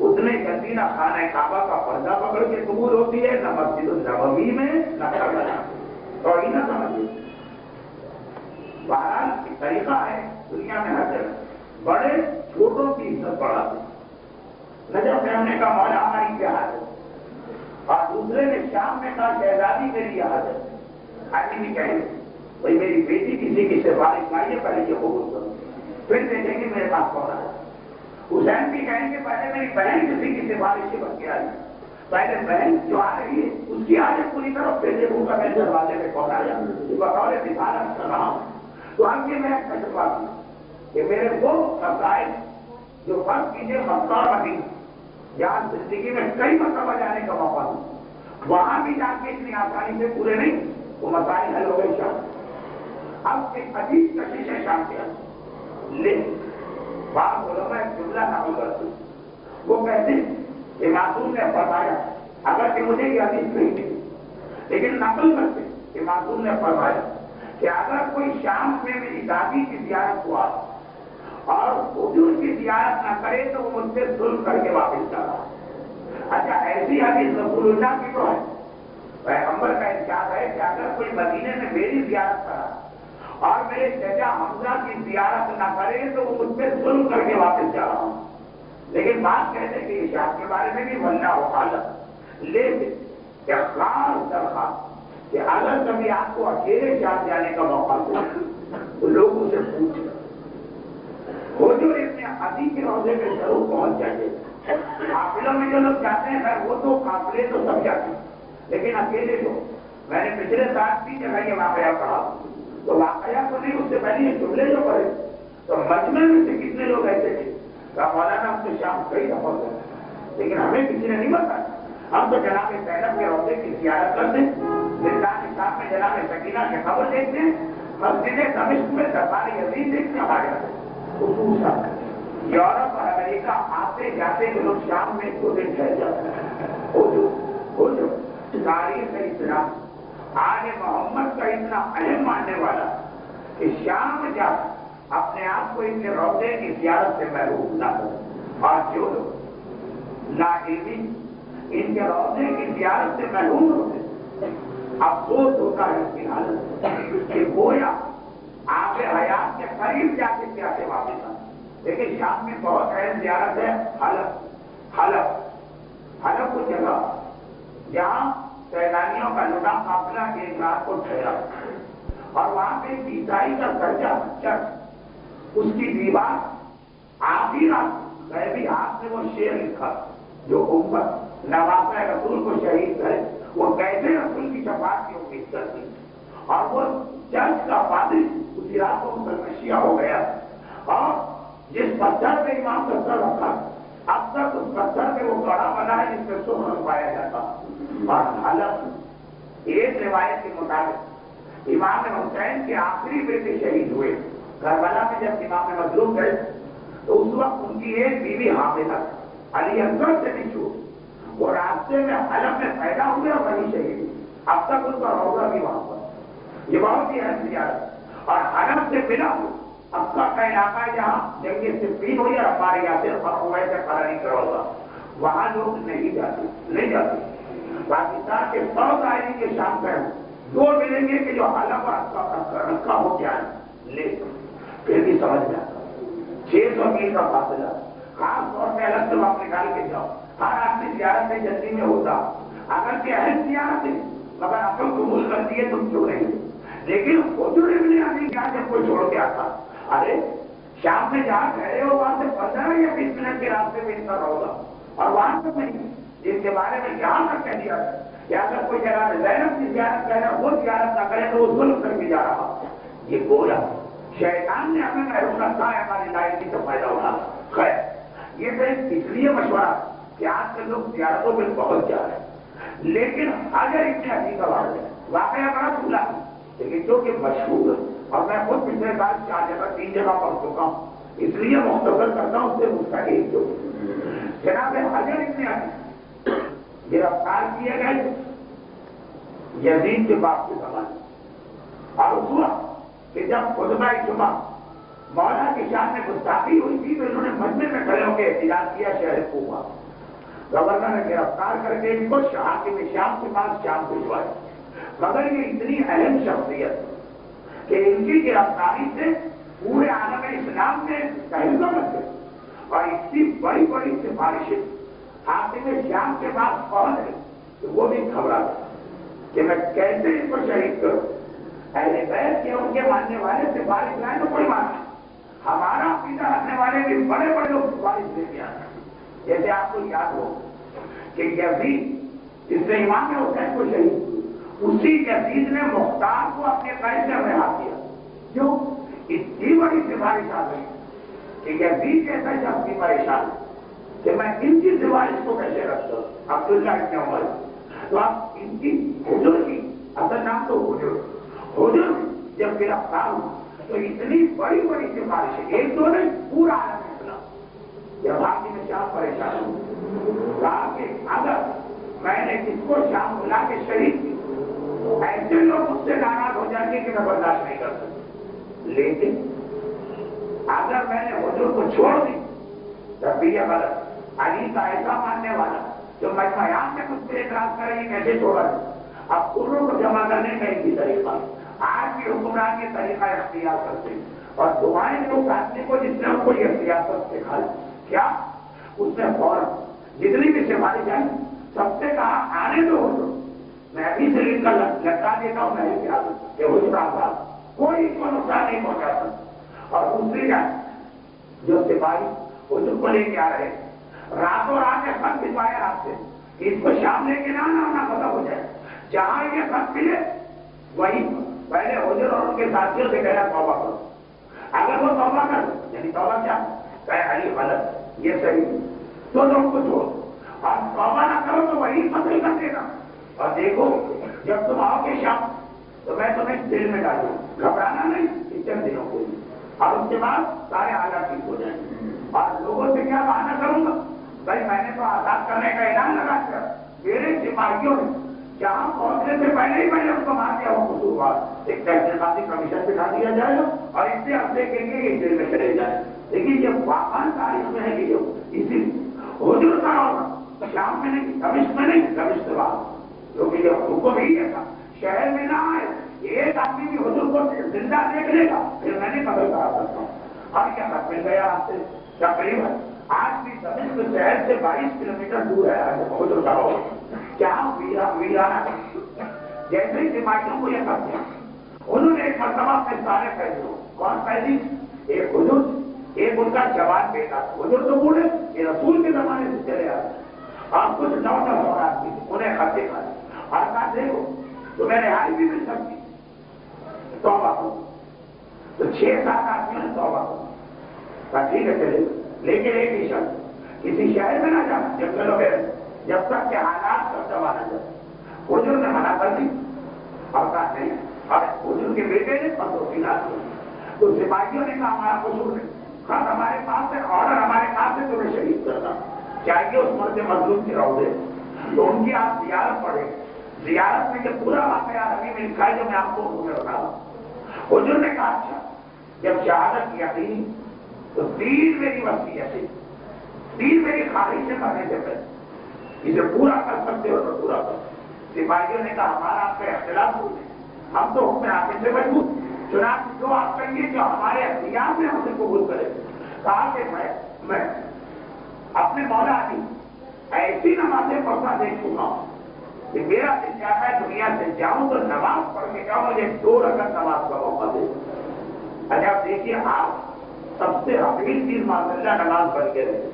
[SPEAKER 1] اتنے جلدی نہ خانہ کعبہ کا پردہ پکڑ کے قبول ہوتی ہے, نہ مسجد النبوی میں نہ کربلا. توحید نہ سمجھیے. بہرحال ایک طریقہ ہے دنیا میں ہر جگہ بڑے چھوٹوں کی عزت بڑھاتے. نجف میں ہم نے کہا مولا ہماری جہاد ہے, اور دوسرے نے شام میں کہا شہزادی میری یاد ہے. آدمی بھی کہیں بھائی میری بیٹی کسی کی سفارش لائیے پہلے یہ قبول کرو, پھر دیکھیں گے میرے پاس کون آیا. حسین بھی کہیں گے پہلے میری بہن کسی کی سفارش سے بن کے آئی, پہلے بہن جو آ رہی ہے اس کی حاجت پوری کرو, پھر دیکھوں گا میرے دروازے پہ کون آیا. بطور رسالت کر رہا ہوں. تو ہم یہ میں تجربہ دوں کہ میرے وہ مسائل جو فرض کیجیے مکہ اور مدینہ جہاں زندگی میں کئی مرتبہ جانے کا موقع دوں, وہاں بھی جا کے اتنی آسانی سے پورے نہیں, وہ مسائل حل ہو گئے شام. اب ایک عجیب کشش ہے شام کے اندر, لیکن بات بولو میں جملہ نقل کرتی. وہ کہتے ہیں کہ معصوم نے فرمایا, اگر کہ مجھے یہ حدیث نہیں ملی لیکن نقل کرتے کہ معصوم نے فرمایا کہ اگر کوئی شام میں میری دادی کی زیارت ہوا اور حضور کی زیارت نہ کرے تو وہ مجھ سے ظلم کر کے واپس جا رہا. اچھا ایسی حدیث رسول اللہ کی تو ہے, پیغمبر کا ارشاد ہے کہ اگر کوئی مدینے میں میری زیارت کرا اور میرے چچا حمزہ کی زیارت نہ کرے تو وہ مجھ سے ظلم کر کے واپس جا رہا ہوں. لیکن بات کہتے کہ ارشاد کے بارے میں بھی واللہ عالم, لیکن ایک خاص درخواست کہ اگر کبھی آپ کو اکیلے شام جانے کا موقع دے تو لوگوں سے پوچھ حضور ابن علی کے روضے میں ضرور پہنچ جائیے. قافلوں میں جو لوگ جاتے ہیں خیر وہ تو قافلے تو سب جاتے ہیں, لیکن اکیلے لوگ, میں نے پچھلے سال بھی جگہ یہ واقعہ پڑھا, تو واقعہ تو نہیں, اس سے پہلے یہ جملے جو پڑھے تو مجمع میں سے کتنے لوگ ایسے تھے کہ مولانا ہم تو شام کئی دفعہ ہوتے ہیں, لیکن ہمیں کسی نے نہیں بتایا. ہم تو جناب زینب کے روضے کی زیارت کرتے ہیں, زندان صاحب میں جناب سکینہ کی خبر دیکھتے ہیں, مسجد دمشق میں دربار یزید دیکھتے ہیں ہمارے یہاں. خصوصاً یورپ اور امریکہ آتے جاتے جو لوگ شام میں 2 دن ٹھہر جاتے ہیں. وہ جو تاریخ اسلام آج محمد کا اتنا اہم ماننے والا کہ شام جا اپنے آپ کو ان کے روضے کی زیارت سے محروم نہ کرے, اور جو لوگ لا علمی ان کے روضے کی زیارت سے محروم ہوتے, افسوس ہوتا ہے اس کی حالت کہ گویا آپ حیات کے قریب جا کے کیا سے واپس آئے. لیکن شام میں بہت اہم زیارت ہے حلب وہ جگہ جہاں سیلانیوں کا لٹا قافلہ ایک رات کو ٹھہرا, اور وہاں پہ عیسائی کا درجہ چرچ, اس کی دیوار آخری رات غیبی ہاتھ سے وہ شعر لکھا جو امت نواسہ رسول کو شہید کرے وہ کیسے رسول کی شفاعت کی امید کرتی, اور وہ چرچ کا پادری اسی رات کو مسلمشیہ ہو گیا. اور جس پتھر پہ امام کا سر رکھا اب تک اس پتھر پہ وہ کڑا بنا ہے جس پہ سخن پایا جاتا. اور حلب ایک روایت کے مطابق امام حسین کے آخری بیٹے شہید ہوئے. کربلا میں جب امام مظلوم گئے تو اس وقت ان کی ایک بیوی حاملہ علی اکبر سے بھی چھوٹ, وہ راستے میں حلب میں پیدا ہوئے اور وہیں شہید ہوئے. اب تک ان کا روضہ بھی وہاں پر. یہ بہت ہی اہم زیارت. اور حلب سے ملا افسا کا علاقہ ہے جہاں جنگی صفین ہوئی اور ہمارے یاسر فرموے سے قراری کا روضہ, وہاں لوگ نہیں جاتے. پاکستان کے 100 دائرے کے شام میں 2 ملیں گے کہ جو حلب اور رکھا ہو کیا ہے, لیکن پھر بھی سمجھ میں آتا 600 میل کا فاصلہ, خاص طور پہ الگ سے وقت نکال کے جاؤ. ہر آدمی زیارت میں جلدی میں ہوتا, اگر کہ اہم زیارت ہے مگر عقل قبول کرتی ہے تم کیوں نہیں. لیکن حضور ابن علی کیا جب کوئی چھوڑ کے آتا, ارے شام میں جہاں ٹھہرے ہو وہاں سے 15 یا 20 منٹ کے راستے میں ان کا روضہ, اور وہاں تک نہیں جس کے بارے میں یہاں تک کہہ دیا کہ اگر کوئی جگہ زینب کی زیارت کرے وہ زیارت نہ کرے تو وہ ظلم کر کے جا رہا. یہ گویا شیطان نے ہمیں محروم رکھا ہے ہماری لائف سے فائدہ اٹھانا. خیر یہ تو اس لیے مشورہ کہ آج کے لوگ زیارتوں میں پہنچ جا رہے ہیں, لیکن اگر اتنے عجیب آواز ہے واقعہ بڑا کھلا ہے, لیکن جو کہ مشہور ہے اور میں خود پچھلے سال 4 جگہ 3 جگہ پڑھ چکا ہوں, اس لیے مختصر کرتا ہوں. اس سے اس کا ایک جو جناب حجر ابن علی گرفتار کیے گئے یزید کے باپ کے زمانے, اور اس وقت کہ جب خطبہ جمعہ مولا کی شان میں گستاخی ہوئی تھی تو انہوں نے مجمع میں کھڑے ہو کے احتجاج کیا شہر کوفہ. گورنر نے گرفتار کر کے ان کو حاکم شام کے پاس شام بھجوایا, مگر یہ اتنی اہم شخصیت کہ ان کی گرفتاری سے پورے عالم اسلام میں تہلکہ مچ گئی, اور اتنی بڑی بڑی سفارشیں حاکم شام کے پاس پہنچ گئی کہ وہ بھی گھبرا گئے کہ میں کیسے ان کو شہید کروں. اہل بیت کے ان کے ماننے والے سفارش لائے تو کوئی بات نہیں, ہمارا عقیدہ رکھنے والے بھی بڑے بڑے لوگ سفارش دے دیا. جیسے آپ کو یاد ہو کہ یزید جس نے امام حسین کو شہید, اسی یزید نے مختار کو اپنے قید سے رہا کیا. کیوں؟ اتنی بڑی سفارش آ گئی کہ یزید جیسا شخص بھی پریشان کہ میں ان کی سفارش کو کیسے رکھتا ہوں. عبداللہ ابن عمر, تو آپ ان کی حضور کی اصل نام تو حضور جب گرفتار ہوں تو اتنی بڑی بڑی سفارشیں, ایک دو نہیں پورا عالم اسلام, جب آپ میں شام پریشان ہوں کہا کہ اگر میں نے کس کو شام بلا کے شہید کی ایسے لوگ مجھ سے ناراض ہو جائیں گے کہ میں برداشت نہیں کر سکتا, لیکن اگر میں نے حضور کو چھوڑ دی تب بھی یہ غلط. علی کا ایسا ماننے والا جو مجمعیان میں مجھ سے اعتراض کرے یہ کیسے چھوڑا ہے. اب پوروں کو جمع کرنے کا ایک ہی طریقہ, آج بھی حکمران یہ طریقہ اختیار کرتے ہیں, اور دعائیں لوگ آدمی کو جس نے ان کو یہ سیاست سکھا کیا اس نے فوراً جتنی بھی سفارش آئی سب سے کہا آنے دو حضور, میں ابھی سے ان کا لٹکا دیتا ہوں میں کیا کہ حضور آزاد, کوئی اس کو نقصان نہیں پہنچا سکتا. اور دوسری بات جو سپاہی حضور کو لے کے آ رہے راتوں رات یہ خط بھجوایا آپ سے کہ اس کو شام لے کے نہ آنا ختم ہو جائے. جہاں یہ خط ملے وہی پہلے حضور اور ان کے ساتھیوں سے کہنا توبہ کرو. اگر وہ توبہ کر یعنی توبہ کیا کہ علی غلط یہ صحیح تو لوگ کو چھوڑ اور توبہ نہ کرو تو وہی قتل کر دے گا. اور دیکھو جب تم آؤ گے شام تو میں تمہیں دل میں ڈالوں گھبرانا نہیں کہ چند دنوں کو اور اس کے بعد سارے حالات ٹھیک ہو جائیں گے. اور لوگوں سے کیا بہانہ کروں گا بھائی میں نے تو آزاد کرنے کا اعلان لگا دیا. میرے سپاہیوں نے جہاں پہنچنے سے پہلے ہی میں نے اس کو مار دیا وہ قصوروار ایک تحقیقاتی کمیشن بٹھا دیا جائے گا اور اس سے ہفتے کے لیے یہ جیل میں چلے جائے. لیکن یہ واقعی تاریخ میں ہے کہ جو اسی حضور کا ہوگا شام میں نہیں دمشق میں نہیں دمشق کے بعد کیونکہ یہ حکم ہی ہے تھا شہر میں نہ آئے. ایک آدمی بھی حضور کو زندہ دیکھ لے گا پھر میں نے قتل کرا سکتا ہوں. اور کیا خط مل گیا آپ سے تقریباً آج بھی دمشق شہر سے 22 کلومیٹر دور ہے حضور کا ہوگا جہاں ویرانہ جیسے ہی سپاہیوں کو یہ خط دیا انہوں نے ایک مرتبہ اپنے سارے فیصلوں کون فیصلی ایک حضور ایک ان کا جوان بیٹا حضور تو بوڑھے یہ رسول کے زمانے سے چلے آتے اور کچھ 9-10 اور آدمی انہیں خط دکھا اور کہا دیکھو تمہیں رہائی بھی مل سکتی توبہ کرو. تو 6-7 آدمیوں نے توبہ کرو ٹھیک ہے چلے لیکن ایک ہی شرط کسی شہر میں نہ جانا جنگلوں میں جب تک کہ حالات سب دبا نہ جائے. حضور نے منع کر دی اور کہا نہیں اور حضور کے بیٹے نے پندوسی نہ کی تو سپاہیوں نے کہا ہمارا قصور نہیں خط ہمارے پاس ہے آرڈر ہمارے پاس ہے تمہیں شہید کرنا چاہیے اس مرد مظلوم کی روضے تو ان کی آپ زیارت پڑھیں. زیارت میں یہ پورا واقعہ ابھی میں لکھا ہے جو میں آپ کو میں بتا رہا ہوں. حضور نے کہا اچھا جب شہادت کی یقین تو 3 میری وصیت ہے 3 میری خواہش سے کرنے سے پہلے اسے پورا کر سکتے ہو تو پورا کر. سپاہیوں نے کہا ہمارا آپ کا اختلاف ہو ہم تو حکم آگے سے مجبور چنانچہ جو آپ کہیں جو ہمارے اختیار میں ہم سے قبول کرے. کہا کہ میں اپنے مولا علی ایسی نمازیں پڑھنا دیکھ چکا ہوں کہ میرا دل چاہتا ہے دنیا سے جاؤں تو نماز پڑھ کے جاؤں مجھے 2 رکعت نماز کا موقع دے. اچھا آپ دیکھیے آپ سب سے حقیقی چیز ماشاءاللہ نماز پڑھ کے رہے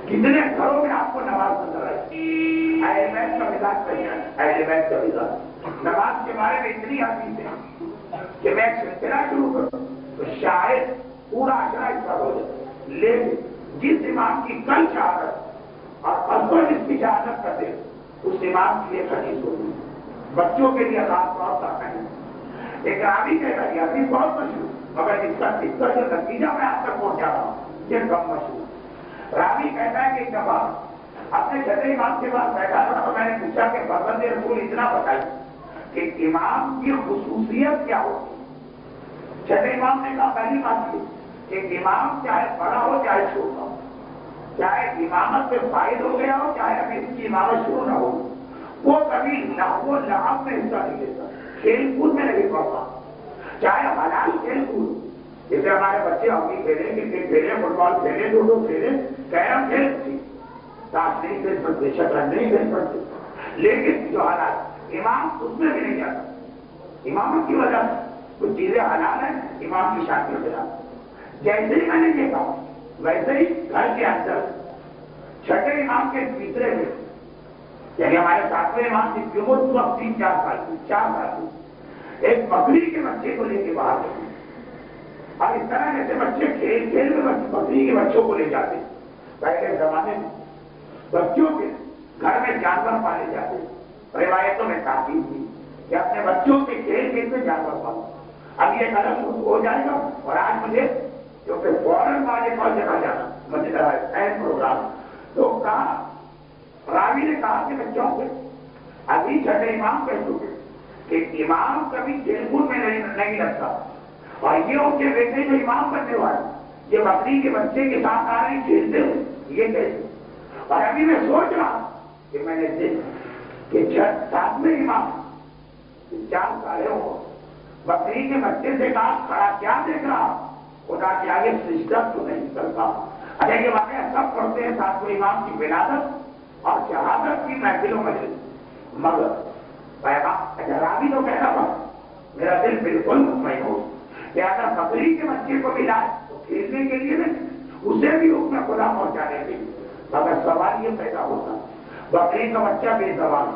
[SPEAKER 1] کتنے گھروں میں آپ کو نماز نظر آئی. اہل بیت کا مزاج کہیں اہل بیت کا مزاج نماز کے بارے میں اتنی حدیث ہے کہ میں سلسلہ شروع کروں تو شاید پورا اشرا اس پر ہو جائے. لیکن جس امام کی کل شہادت اور پرسوں جس کی شہادت کرتے اس امام کی ایک حدیث ہوگی بچوں کے لیے خاص طور پر کہیں ایک راوی کہہ رہا ہے حدیث بہت مشہور مگر اس کا جو نتیجہ میں آپ تک پہنچا رہا ہوں یہ کم مشہور. راوی کہتا ہے کہ ایک دفعہ اپنے چھٹے امام کے پاس بیٹھا تھا تو میں نے پوچھا کہ فرزند رسول اتنا بتائیے کہ امام کی خصوصیت کیا ہوتی ہے. چھٹے امام نے کہا پہلی بات یہ کہ امام چاہے بڑا ہو چاہے چھوٹا ہو چاہے امامت سے فائد ہو گیا ہو چاہے ابھی اس کی امامت شروع نہ ہو وہ کبھی لہو لعب میں حصہ نہیں لیتا کھیل کود میں نہیں پڑتا چاہے حلال کھیل کود جیسے ہمارے بچے ہاکی کھیلیں کرکٹ کھیلیں فٹ بال کھیلیں لوڈو کھیلیں کیرم کھیل تاش نہیں کھیل سکتے شطرنج نہیں کھیل سکتے لیکن جو حالات امام اس میں بھی نہیں جاتا امامت کی وجہ سے کچھ چیزیں حلال ہیں امام کی شان کے خلاف. جیسے ہی میں نے یہ کہا ویسے ہی گھر کے اندر چھٹے امام کے تیسرے میں یعنی ہمارے 7ویں امام کی عمر اس وقت 3-4 سال کی ایک بکری کے بچے کو لے کے باہر گئے اور اس طرح جیسے بچے کھیل کھیل میں بکری کے بچوں کو لے جاتے. پہلے زمانے میں بچوں کے گھر میں جانور پالے جاتے روایتوں میں تاکید تھی کہ اپنے بچوں کے کھیل کھیل میں جانور پالو. اب یہ قدم ہو جائے گا اور آج مجھے جو کہ فوراً والے کال دیکھا جانا مجھے اہم پروگرام تو کہا راوی نے کہا کہ بچوں سے ابھی چھٹے امام کہہ چکے کہ امام کبھی کھیل کود میں نہیں لگتا اور یہ ان کے بیٹے جو امام بننے والے یہ بکری کے بچے کے ساتھ آ رہے ہیں کھیلتے ہوئے یہ کیسے. اور ابھی میں سوچ رہا کہ میں نے دیکھا کہ 7ویں امام 4 سالوں کو بکری کے بچے سے کہا کھڑا کیا دیکھ رہا خدا کے آگے سجدہ تو نہیں کرتا. اچھا یہ واقعہ سب پڑھتے ہیں 7ویں امام کی ولادت اور شہادت کی محفلوں میں مگر پیغام اچھا راوی تو کہتا تھا میرا دل بالکل مطمئن ہو کہ اگر بکری کے بچے کو ملا تو کھیلنے کے لیے نہیں، اسے بھی حکم خدا پہنچانے کے لیے. مگر سوال یہ پیدا ہوتا بکری کا بچہ بے زبان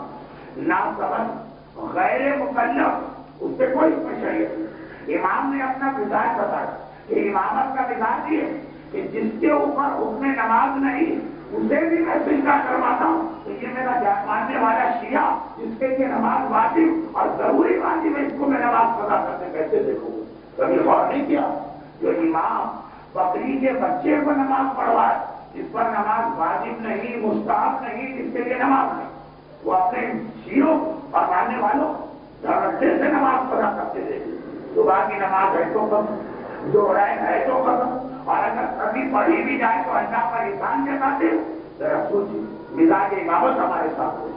[SPEAKER 1] ناسمجھ غیر مکلف، اس سے کوئی شریعت نہیں. امام نے اپنا مزاج بتایا کہ امامت کا مزاج یہ ہے کہ جس کے اوپر حکم نماز نہیں اسے بھی میں سجدہ کرواتا ہوں. تو یہ میرا جان ماننے والا شیعہ جس کے لیے نماز واجب اور ضروری واجب ہے، اس کو میں نماز قضا کرتے کیسے دیکھوں؟ کبھی غور نہیں کیا؟ جو امام بکری کے بچے کو نماز پڑھوائے جس پر نماز واجب نہیں، مستحب نہیں، جس کے لیے نماز نہیں، وہ اپنے شیعوں اور ماننے والوں دھڑے سے نماز قضا کرتے تھے. صبح کی نماز ہے تو کم، جو ہے تو کم، اور اگر کبھی پڑھی بھی جائے تو اللہ پر احسان جتاتے. ذرا سوچیے مزاج امامت ہمارے ساتھ ہے.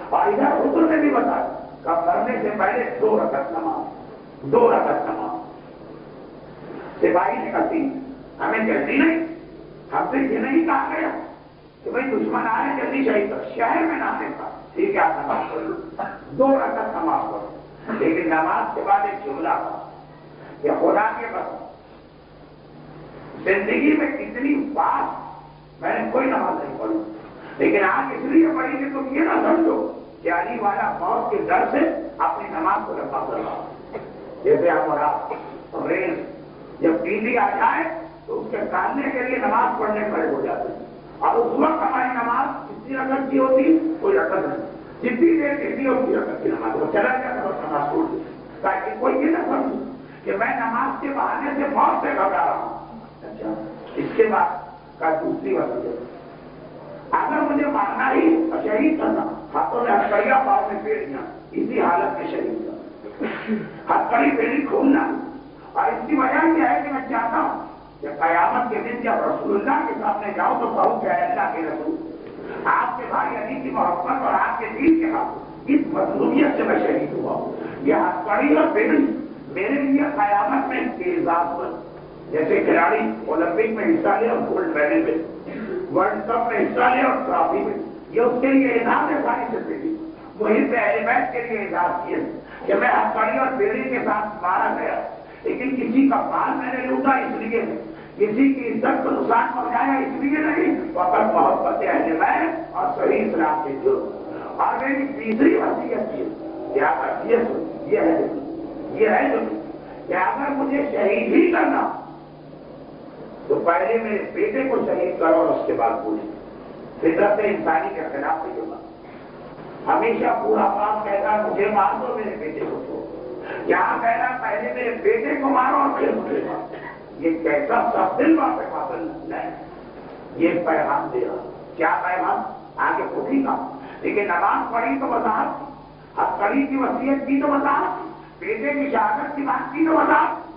[SPEAKER 1] اور ادھر حضور نے بھی بتایا کہ مرنے سے پہلے 2 رکعت نماز، 2 رکعت نماز. سپاہی نے کہتی ہمیں جلدی نہیں، ہم سے یہ نہیں کہا گیا کہ بھائی دشمن آ رہے جلدی شہید کر، شہر میں نہ دیتا ٹھیک ہے آپ نماز پڑھو، 2 رکعت نماز پڑھو. لیکن نماز کے بعد ایک جملہ تھا کہ خدا کے قسم زندگی میں اتنی بار میں نے کوئی نماز نہیں پڑھی، لیکن آج اس لیے پڑھی کہ تم یہ نہ سمجھو کہ علی والا موت کے ڈر سے اپنی نماز کو لمبا کر رہا. جیسے آپ اور آپ ریل جب بجلی آ جائے تو اس کے ٹالنے کے لیے نماز پڑھنے کھڑے ہو جاتے ہیں، اور اس وقت ہماری نماز کتنی رکعت کی ہوتی کوئی رکعت نہیں، جتنی دیر کتنی ہوتی رکعت کی نماز وہ چلا جاتا ہے نماز چھوڑ دی تاکہ کوئی یہ نہ سمجھے کہ میں نماز کے بہانے سے موت سے گھبرا رہا ہوں. اچھا اس کے بعد کا دوسری وجہ اگر مجھے مارنا ہی اور شہید کرنا، ہاتھوں میں ہتھکڑیاں پاؤں میں پیڑیاں، اسی حالت میں شہید کرنا، ہتھکڑی پیڑی کھولنا. اور اس کی وجہ کیا ہے کہ میں چاہتا ہوں کہ قیامت کے دن جب رسول اللہ کے سامنے جاؤں تو کہوں کہ اللہ کے رسول آپ کے بھائی علی کی محبت اور آپ کے دین کے خاطر اس مظلومیت سے میں شہید ہوا ہوں. یہ ہتھکڑی اور پیڑی میرے لیے قیامت میں اعزاز بن، جیسے کھلاڑی اولمپک میں حصہ لے اور گولڈ میڈل میں، ورلڈ کپ میں حصہ لے اور ٹرافی میں، یہ اس کے لیے اعزاز ہے. ساری زندگی وہی پہ اہل بیت کے لیے اعزاز کیے کہ میں ہتھکڑی اور بیڑی کے ساتھ مارا گیا، لیکن کسی کا مال میں نے لوٹا اس لیے نہیں، کسی کی عزت کو نقصان پہنچایا اس لیے نہیں، فقط محبت اہل بیت اور صحیح اسلام کے جرم. اور میری تیسری وصیت کیا وصیت یہ ہے کہ اگر مجھے شہید ہی کرنا تو پہلے میرے بیٹے کو شہید کرو اور اس کے بعد پوچھو. فطرت انسانی کے خلاف نہیں ہوگا. ہمیشہ پورا پاپ کہتا مجھے مار دو میرے بیٹے کو چھوڑو، یہاں کہنا پہلے میرے بیٹے کو مارو اور پھر مجھے مارو. یہ کیسا سب دل واپس قابل نہیں. یہ پیغام دے رہا. کیا پیغام؟ آگے پوچھی کا، لیکن نماز پڑھی تو وضاحت، ہتھکڑی کی وصیت کی تو وضاحت، بیٹے کی شہادت کی بات کی تو وضاحت.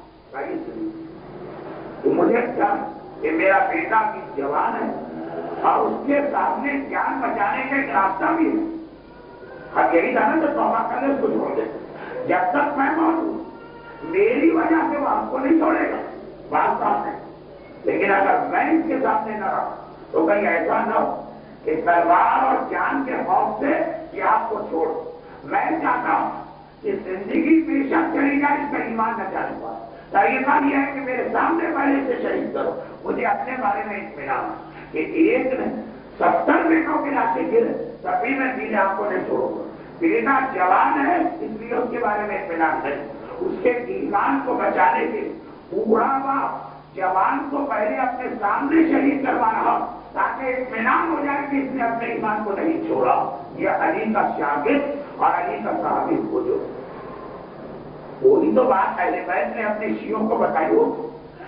[SPEAKER 1] تو مجھے کیا کہ میرا بیٹا بھی جوان ہے اور اس کے سامنے جان بچانے کا ایک راستہ بھی ہے. اب یہی تھا نا جو توبہ کرنے اس کو چھوڑ دے. جب تک میں موجود میری وجہ سے وہ آپ کو نہیں چھوڑے گا، بات صاف ہے. لیکن اگر میں اس کے سامنے نہ رہا تو کہیں ایسا نہ ہو کہ تلوار اور جان کے خوف سے یہ آپ کو چھوڑ. میں چاہتا ہوں کہ زندگی بے شک چلی جائے، اس کا ایمان نہ جانے پا. طریقہ یہ ہے کہ میرے سامنے پہلے سے شہید کرو. مجھے اپنے بارے میں اطمینان کہ ایک نے 70 بیٹوں کے لاشیں گرے تبھی میں سیدھے آپ کو نہیں چھوڑوں گا. بیٹا جوان ہے اس لیے اس کے بارے میں اطمینان ہے. اس کے ایمان کو بچانے کے بوڑھا باپ جوان کو پہلے اپنے سامنے شہید کروا رہا تاکہ اطمینان ہو جائے کہ اس نے اپنے ایمان کو نہیں چھوڑا. یہ علی کا شاگرد اور علی کا صحابی ہو جو وہی تو بات اہل بیت نے اپنے شیعوں کو بتائی ہو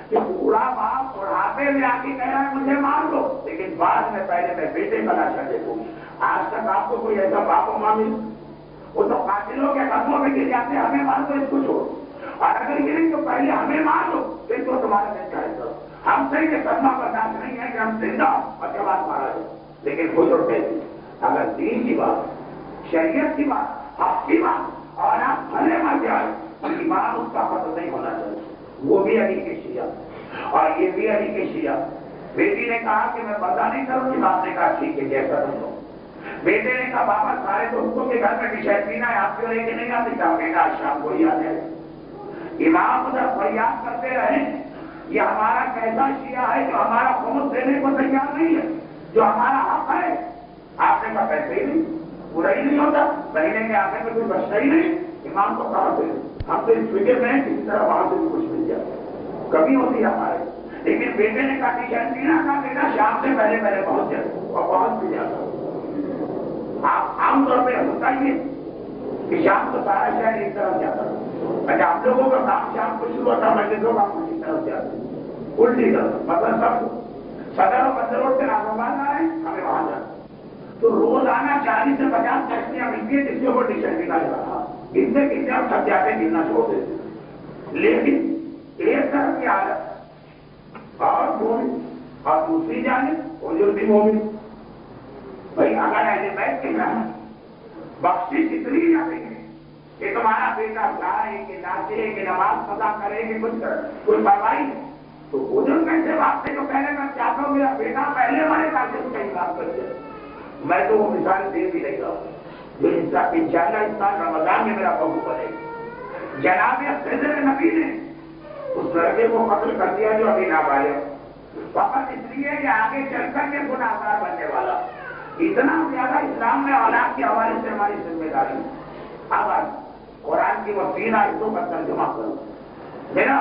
[SPEAKER 1] کہ بوڑھا باپ بڑھاپے میں آ کے کہہ رہا ہے مجھے مار دو، لیکن بعد میں پہلے میں بیٹے کا لاشا دیکھوں. آج تک آپ کو کوئی ایسا باپ و ماں مل؟ وہ تو قاتلوں کے قدموں میں گر جاتے ہیں ہمیں مار دو اس کو چھوڑو. اور اگر یہ نہیں تو پہلے ہمیں مار دو پھر تو تمہارا دن چاہے کرو. ہم سے یہ صدمہ برداشت نہیں ہے کہ ہم زندہ اور جوان مارا جائے. لیکن خود اٹھتے تھے اگر دین کی بات، شریعت کی بات، حق کی بات اور آپ بھلے مر جائے ایمان اس کا قتل نہیں ہونا چاہیے. وہ بھی علی کے شیعہ اور یہ بھی علی کے شیعہ. بیٹی نے کہا کہ میں پردہ نہیں کروں گی، باپ نے کہا ٹھیک ہے جیسا تم لو. بیٹے نے کہا بابا سارے دوستوں کے گھر میں بھی شہد پینا ہے، آپ کیوں لے کے نہیں آتے؟ کہا بیٹا شام کو ہی آ جائے. امام ادھر فریاد کرتے رہے یہ ہمارا کیسا شیعہ ہے جو ہمارا خمس دینے کو تیار نہیں ہے، جو ہمارا حق ہے؟ آپ نے کہا پیسے ہی نہیں، پورا ہی نہیں ہوتا، مہینے کے آخر میں کوئی بچتا ہی نہیں، امام کو کہاں سے؟ ہم تو اس فکر میں کسی طرح وہاں سے بھی کچھ مل جائے، کمی ہوتی ہے ہمارے۔ لیکن بیٹے نے کہا کہ ارجنٹینا کا بیٹا شام سے پہلے پہنچ جائے، اور پہنچ بھی جاتا۔ آپ عام طور پہ ہوتا ہی ہے کہ شام کو سارا شہر ایک طرف جاتا ہے، اچھا ہم لوگوں کا کام شام کو شروع ہوتا، مسجدوں کا کام اسی طرف جاتے ہیں، الٹی طرف، مطلب سب صدر و بندروں سے راغبان آ رہے ہیں، ہمیں وہاں جانا۔ تو روزانہ 40 سے 50 ٹیکسیاں ملتی ہیں جس کے اوپر ارجنٹینا لگا تھا، کتنے کتنے ہم سب جاتے گرنا چھوڑ دیتے، لیکن ایک طرف کی حالت اور مومن اور دوسری جانب وہ جو بھی مومن، بھائی اگر اہل بیت کے گھر بخشش اتنی جاتی ہے کہ تمہارا بیٹا گائے کہ ناچے کہ نماز قضا کرے کہ کچھ کوئی پرواہی نہیں، تو بزرگ کیسے واسطے جو پہلے میں چاہتا ہوں میرا بیٹا پہلے والے تاکہ اس کا حساب کر دے۔ میں تو وہ مثال دے بھی رہی ہوں جو انشاءاللہ اس سال رمضان میں میرا بہو بنے۔ جناب خضر نبی نے اس لڑکے کو قتل کر دیا جو ابھی نابالغ، فقط اس لیے کہ آگے چل کر کے گنہگار بننے والا۔ اتنا زیادہ اسلام میں اولاد کے حوالے سے ہماری ذمہ داری ہے۔ اب قرآن کی وہ 3 آیتوں کا ترجمہ کروں، میرا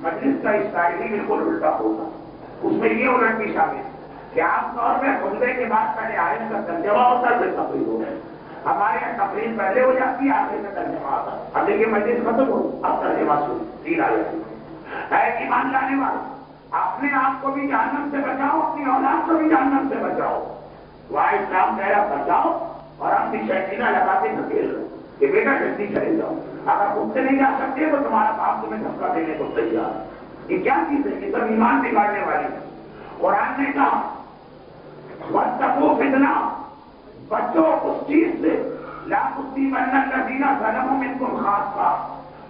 [SPEAKER 1] مجلس کا اسٹائل ہی بالکل الٹا ہوگا، اس میں یہ الٹ بھی شامل ہے کہ عام طور پہ خطبے کے بعد پہلے آیت کا ترجمہ ہوتا ہے پھر تقریر ہوگا، ہمارے یہاں تقریر پہلے ہو جاتی ہے آخر میں ترجمہ آتا ہے۔ اب دیکھیے مجلس ختم ہو، اب ترجمہ سن 3 آیت۔ اے ایمان لانے والے، اپنے آپ کو بھی جہنم سے بچاؤ، اپنی اولاد کو بھی جہنم سے بچاؤ۔ وہاں اسلام کہہ رہا بچاؤ اور ہم بھی شیطینہ لگا کے دھکیل رہے کہ بیٹا جلدی چلے جاؤ، اگر خود سے نہیں جا سکتے تو تمہارا باپ تمہیں دھکا دینے کو تیار ہے۔ یہ کیا چیز ہے؟ یہ سب ایمان بگاڑنے والی ہے۔ قرآن نے کہا واتقوا فتنہ، بچو اس چیز سے لا تصیبن الذین ظلموا منکم خاصہ،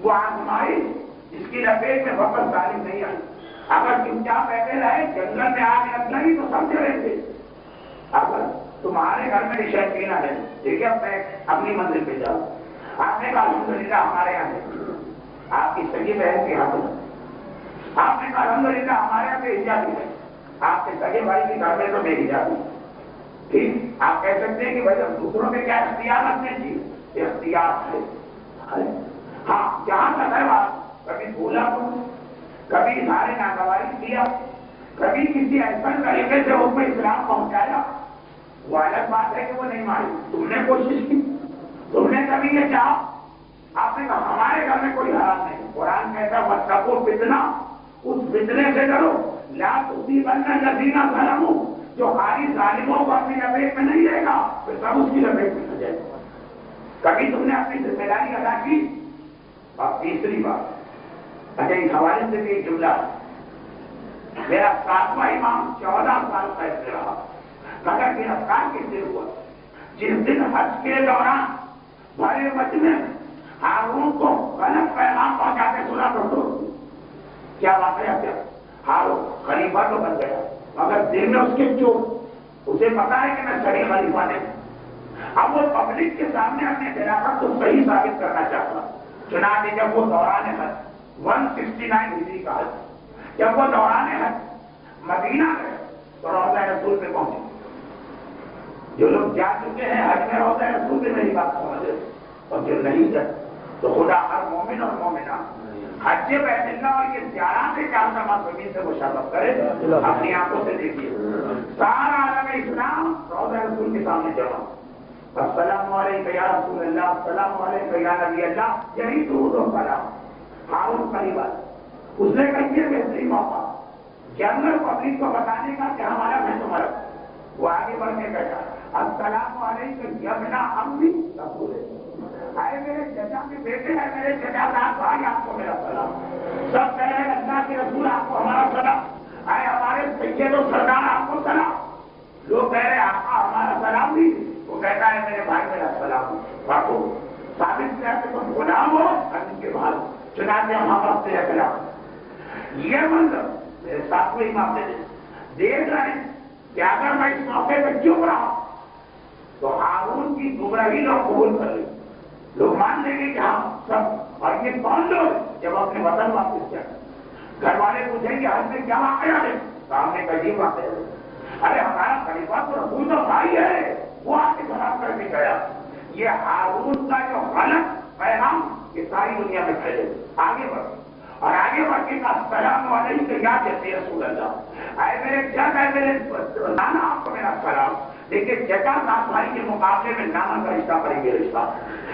[SPEAKER 1] وہ آزمائش جس کی لپیٹ میں فقط ظالم نہیں آئی۔ اگر چپ چاپ بیٹھے رہے جنگل میں آگ لگ گئی تو سمجھ رہے تھے، اگر تمہارے گھر میں شیطینہ ہے ٹھیک ہے میں اپنی منزل پہ جاؤں۔ آپ نے کہا الحمدللہ ہمارے یہاں ہے، آپ کی سگی بہن کے ہاتھ میں، آپ نے کہا الحمدللہ ہمارے یہاں پہ حجابی ہے، آپ کے سگے بھائی کے گھر میں تو بے حجابی، ٹھیک آپ کہہ سکتے ہیں کہ بھائی ہم دوسروں میں کیا اختیار رکھنے چاہیے، اختیار ہے۔ ہاں جہاں تک ہے بات، کبھی بھولا تو کبھی سارے ناگواری کیا، کبھی کسی ایسا طریقے سے اس میں اسلام پہنچایا، وہ الگ بات ہے کہ وہ نہیں مانی، تم نے کوشش کی، تم نے کبھی یہ چاہا، آپ نے کہا ہمارے گھر میں کوئی حرام نہیں۔ قرآن کہتا ہے واتقوا فتنہ، اس فتنے سے ڈرو لا تصیبن الذین ظلموا، جو خالی ظالموں کو اپنی لپیٹ میں نہیں لے گا پھر سب اس کی لپیٹ میں آ جائے گا۔ کبھی تم نے اپنی ذمہ داری ادا کی۔ اور تیسری بات، اچھا اس حوالے سے بھی ایک جملہ ہے، میرا 7واں امام 14 سال قید میں رہا، مگر گرفتار کس دن ہوا؟ جس دن حج کے دوران بڑے مجمع ہارون کو غلط پیغام پہنچا کے سنا تو کیا واقعہ کیا؟ ہارون خلیفہ تو بن گیا مگر دل میں اس کے چوٹ، اسے پتا ہے کہ میں صحیح خلیفہ نہیں، اب وہ پبلک کے سامنے اپنے خلافت کو صحیح ثابت کرنا چاہتا۔ چنانچہ جب وہ دوران حج 169 ہجری کا حج، جب وہ دوران حج مدینہ گئے تو روضہ رسول پہ پہنچے۔ جو لوگ جا چکے ہیں حج میں روضہ رسول پہ میری بات سمجھے، اور جو نہیں گئے تو خدا ہر مومن اور مومنہ حج بیت اللہ اور یہ 11 سے 4 زمین سے مشابہت کرے، اپنی آنکھوں سے دیکھیے سارا عالم اسلام روضہ رسول کے سامنے جمع، السلام علیکم یا رسول اللہ، السلام علیکم یا نبی اللہ، یہی درود و سلام۔ ہارون خلیفہ اس نے کہا یہ بہترین موقع جنرل پبلک کو بتانے کا کہ ہمارا میں تمہارا، وہ آگے بڑھ کے بیٹھا السلام علیکم یبنا امی رسول، اے میرے چچا کے بیٹے ہیں، میرے چچا دار بھائی آپ کو میرا سلام، سب کہہ رہے ہیں اللہ کے رسول آپ کو ہمارا سلام، اے ہمارے سید و سردار آپ کو سلام، لوگ کہہ رہے ہیں آقا ہمارا سلام بھی، وہ کہتا ہے میرے بھائی میرا سلام، باقو ثابت کیا کہ تم غلام ہو اور ان کے بعد چنانچہ ہم وقت ہے خلاف۔ یہ منظر میرے 7ویں امام نے دیکھ رہے ہیں کہ اگر میں اس موقع پہ چپ رہا تو ہارون کی گمراہی لوگ قبول کر لیں، لوگ مان لیں گے کہ ہم سب، اور یہ کون لوگ جب اپنے وطن واپس جائیں گھر والے پوچھیں گے حج میں کیا واقعہ ہے؟ سامنے کا عجیب واقعہ ہے. ارے ہمارا خلیفہ تو رسول کا بھائی ہے، وہ آپ کے خلاف کر کے گیا. یہ ہارون کا جو غلط پیغام یہ ساری دنیا میں پھیلے. آگے بڑھ اور آگے بڑھ کے کہا السلام علیکم یا جیسے رسول اللہ. اے میرے جد، اے میرے نانا، آپ کو میرا سلام. لیکن چچا صاحب بھائی کے مقابلے میں نانا کا رشتہ قریبی رشتہ.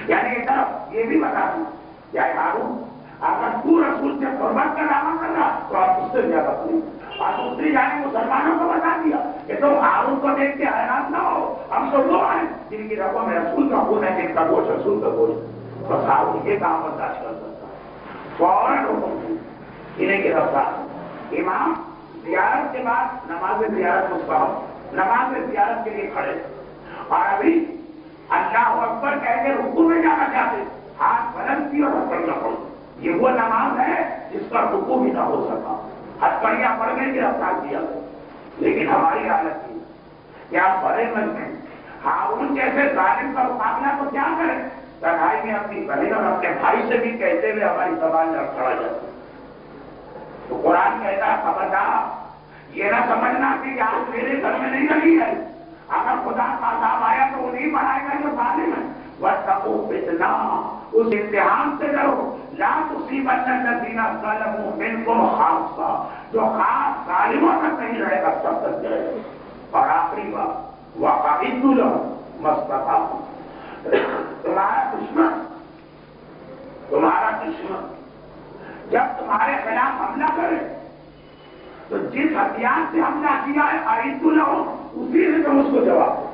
[SPEAKER 1] یعنی ایک طرف یہ بھی بتا دوں کیا ہارون اگر تو رسول سے قربت کا دعویٰ کر رہا تو آپ اس سے زیادہ کریں. اور دوسری جانب مسلمانوں کو بتا دیا کہ تم ہارون کو دیکھ کے حیران نہ ہو، ہم تو وہ ہیں جن کی رقم میں رسول کا خون ہے، جن کا گوشت رسول کا گوشت. بس ہارون یہ کام برداشت کر سکتا ہے. فوراً حکم دی انہیں گرفتار. امام زیارت کے بعد نماز زیارت مستحب، نماز زیارت کے لیے کھڑے اور ابھی اللہ اکبر کہہ کے رکوع میں جانا چاہتے، ہاتھ بلند کی اور ہتھکڑیاں پڑی. یہ وہ نماز ہے جس پر رکوع بھی نہ ہو سکا، ہتھکڑیاں پڑ گئی، گرفتار کیا گیا. لیکن ہماری حالت تھی کہ آپ بڑے من میں ہارون جیسے ظالم کا مقابلہ تو کیا کریں، تنہائی میں اپنی بہن اور اپنے بھائی سے بھی کہتے ہوئے ہماری زبان لڑ کھڑا جاتا. تو قرآن کہتا ہے خبردار یہ نہ سمجھنا کہ آج میرے گھر میں نہیں لگی ہے، اگر خدا کا عذاب آیا تو وہ نہیں بڑھائے گا جو ظالم ہے. وَاتَّقُوا فِتْنَةً، اس امتحان سے ڈرو، لَا تُصِيبَنَّ الَّذِينَ ظَلَمُوا مِنْكُمْ خَاصَّةً، جو خاص ظالموں تک نہیں رہے گا سب تک جائے گا. اور آخری بات وَأَعِدُّوا لَهُم مَا اسْتَطَعْتُمْ، تمہارا دشمن جب تمہارے خلاف حملہ کرے تو جس ہتھیار سے حملہ کیا ہے اعدوا لہم، اسی سے تم اس کو جواب دو.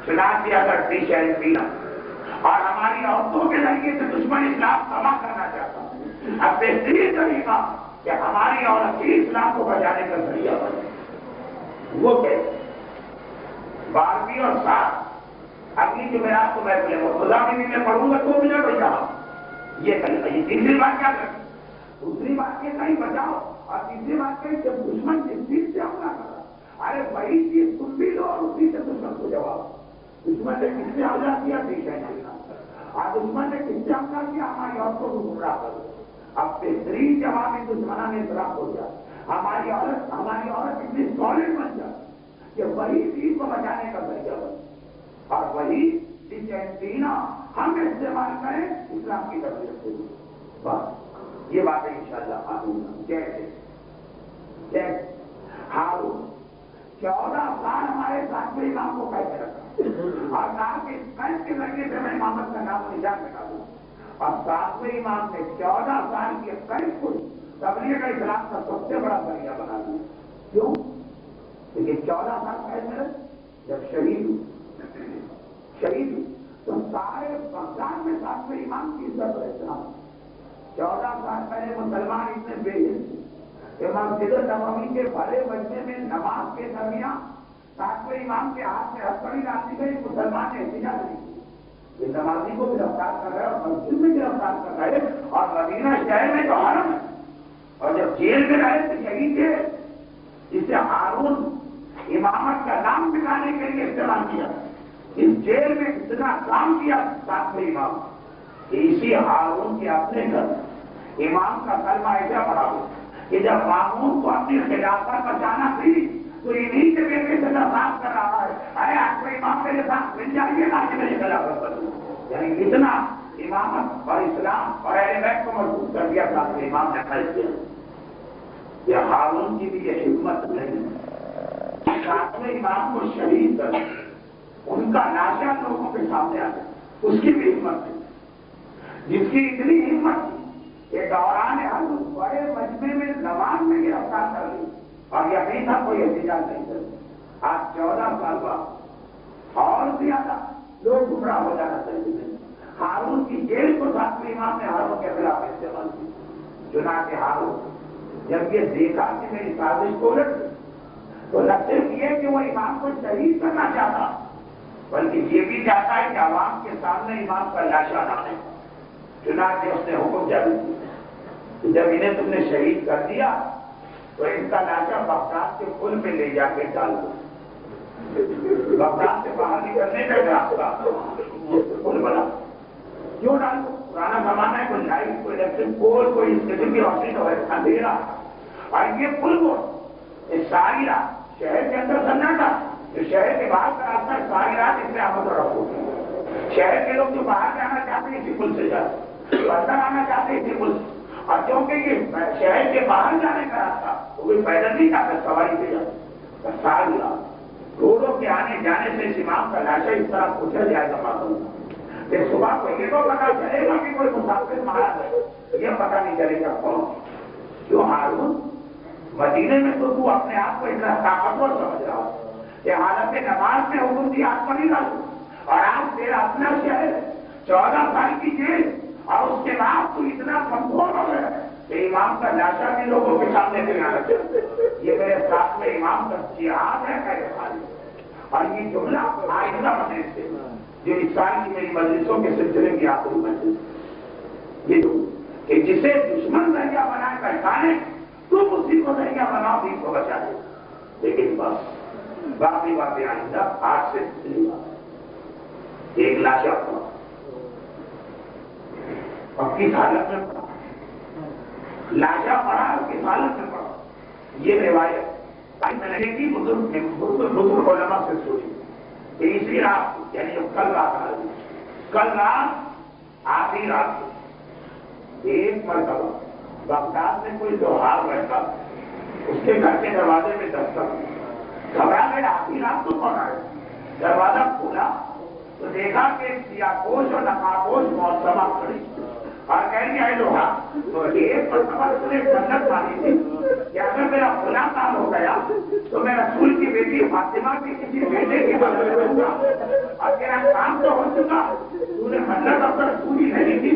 [SPEAKER 1] چنانچہ اگر پیشن پینا اور ہماری عورتوں کے ذریعے سے دشمن اسلام تباہ کرنا چاہتا ہے، اب بہترین طریقہ کہ ہماری عورت ہی اسلام کو بچانے کا ذریعہ بنے. وہ کیسے؟ 12ویں اور 7 اگلی جمعرات کو میں خدا میں پڑھوں گا 2 منٹ ہو جاؤ. یہ کہیں تیسری بات کیا کریں، دوسری بات یہ کہیں بچاؤ، اور تیسری بات کہیں جب دشمن جس چیز سے حملہ کر رہا، ارے وہی چیز تم بھی لو اور اسی سے دشمن کو جواب. دشمن نے کس سے حملہ کیا اور دشمن نے کس سے حملہ کیا، ہماری عورتوں کو گمراہ کر دو. اب بہترین جواب دشمنان اسلام ہو جائے، ہماری عورت اتنی سالڈ بن جائے کہ وہی چیز کو بچانے کا ذریعہ بنے، اور وہی دینا ہم استعمال کریں اسلام کی تربیت سے. بس یہ بات ہے انشاءاللہ. جیسے ہارون 14 سال ہمارے ساتھ میں امام کو کیسے رکھا اور کہا کہ اس کے ذریعے سے میں امامت کا نام و نشان بتا دوں. اور 7ویں امام نے 14 سال کی قید کو تبلیغ اسلام کا سب سے بڑا ذریعہ بنا دیا. کیوں؟ لیکن 14 سال پہلے جب شہید تو سارے بغداد میں 7ویں امام کی عزت اور احترام. 14 سال پہلے مسلمان اتنے بے حس کہ مسجد نبوی کے بڑے مجمع میں نماز کے درمیان 7ویں امام کے ہاتھ میں ہتھکڑی ڈالی گئی، مسلمان نے احتجاج نہیں کیا. یہ نمازی کو گرفتار کر رہے اور مسجد میں گرفتار کر رہے اور مدینہ شہر میں تو حرم ہے. اور جب جیل میں رہے تو شہید تھے، جسے ہارون امامت کا نام مٹانے کے لیے استعمال کیا. اس جیل میں اتنا کام کیا 7ویں امام کہ اسی ہارون کے اپنے گھر امام کا کلمہ ایسا پڑا ہو کہ جب مامون کو اپنی خلافت بچانا تھی تو انہیں کے بیٹے سے درخواست کر رہا ہے، ارے آپ کو امام میرے ساتھ مل جائیے گا کہ میری خلافت بچوں. یعنی اتنا امامت اور اسلام اور اہل بیت کو مضبوط کر دیا 7ویں امام نے خرچ کیا. یہ ہارون کی بھی یہ حکمت نہیں. 7ویں امام کو شہید کر ان کا لاشا لوگوں کے سامنے آ گیا، اس کی بھی ہمت تھی. جس کی اتنی ہمت تھی کہ دوران حج بڑے مجمع میں نماز میں گرفتار کر لی اور یقین تھا کوئی احتجاج نہیں کرے. آج 14 سال بعد اور زیادہ لوگ گمراہ ہو جانا چاہیے. ہارون کی جیل کو 7ویں امام نے ہارون کے خلاف استعمال کی. چنانچہ ہارون جب یہ دیکھا کہ میری سازش کو الٹ گئی تو نہ صرف یہ کہ وہ امام کو شہید کرنا چاہتا بلکہ یہ بھی چاہتا ہے کہ عوام کے سامنے امام کا لاشا نہ ہے. چنانچہ اس نے حکم جاری کیا، جب انہیں تم نے شہید کر دیا تو ان کا لاشا بغداد کے پل پہ لے جا کے ڈال دو. بغداد سے باہر نکلنے کا راستہ پل بنا کیوں ڈال دو؟ پرانا زمانہ ہے، کوئی لائٹ، کوئی الیکٹرک پول، کوئی اس قسم کی روشنی تو ہے، اندھیرا. اور یہ پل وہ ساری رات شہر کے اندر سناٹا، جو شہر کے باہر کا راستہ ساری رات اس میں آمد و رفت ہوتی ہے۔ شہر کے لوگ جو باہر جانا چاہتے ہیں اسی پل سے جاتے ہیں، اندر آنا چاہتے ہیں اسی پل سے، اور کیونکہ یہ شہر کے باہر جانے کا راستہ وہ کوئی پیدل نہیں جاتا، سواری سے جاتا، ساری رات روڈوں کے آنے جانے سے اس امام کا لاشا اس طرح پوچھا جائے گا معلوم کہ صبح کو یہ تو پتا چلے گا کہ کوئی مسافر مارا ہے، یہ پتا نہیں چلے گا کون کیوں ہارون مدینے میں تو اپنے آپ کو اتنا طاقتور سمجھ رہا کہ حالت نماز میں حکم دیا آپ کو نہیں ڈالوں، اور آج تیرا اپنا شہر 14 سال کی جیل، اور اس کے بعد تو اتنا کمزور ہو گیا کہ امام کا لاشا بھی لوگوں کے سامنے سے آنا چاہتے، یہ میرے ساتھ میں امام کا جہاد ہے میرے خالد۔ اور یہ جملہ آئندہ مجلس سے جو اس سال کی میری مجلسوں کے سلسلے کی آخری مجلس، یہ کہ جسے دشمن ذریعہ بنائے پہچانے تم اسی کو ذریعہ بناؤ دین کو بچا دے، لیکن بس باقی باتیں آئندہ آج سے پچھلی بات۔ ایک لاشا پڑا اور کس حالت میں پڑا، لاشا پڑا اور کس حالت میں پڑا، یہ روایت میں نے کی بزرگ علماء سے سنی۔ تیسری رات یعنی کل رات آخری رات ایک مرتبہ بغداد میں کوئی لوہار رہتا، اس کے گھر کے دروازے میں دستک، گھبرا گیا آخری رات تو کون آئے، دروازہ کھولا تو دیکھا کہ سیاپوش اور نقابوش معصمہ کھڑی اور کہیں گے لوہا تو ایک مرتبہ اس نے جنت مانی تھی کہ اگر میرا فلاں کام ہو گیا تو میں رسول کی بیٹی فاطمہ کے کسی بیٹے کی مدد کروں گا، اور تیرا کام تو ہو چکا، تو نے منت اپنا پوری نہیں کی۔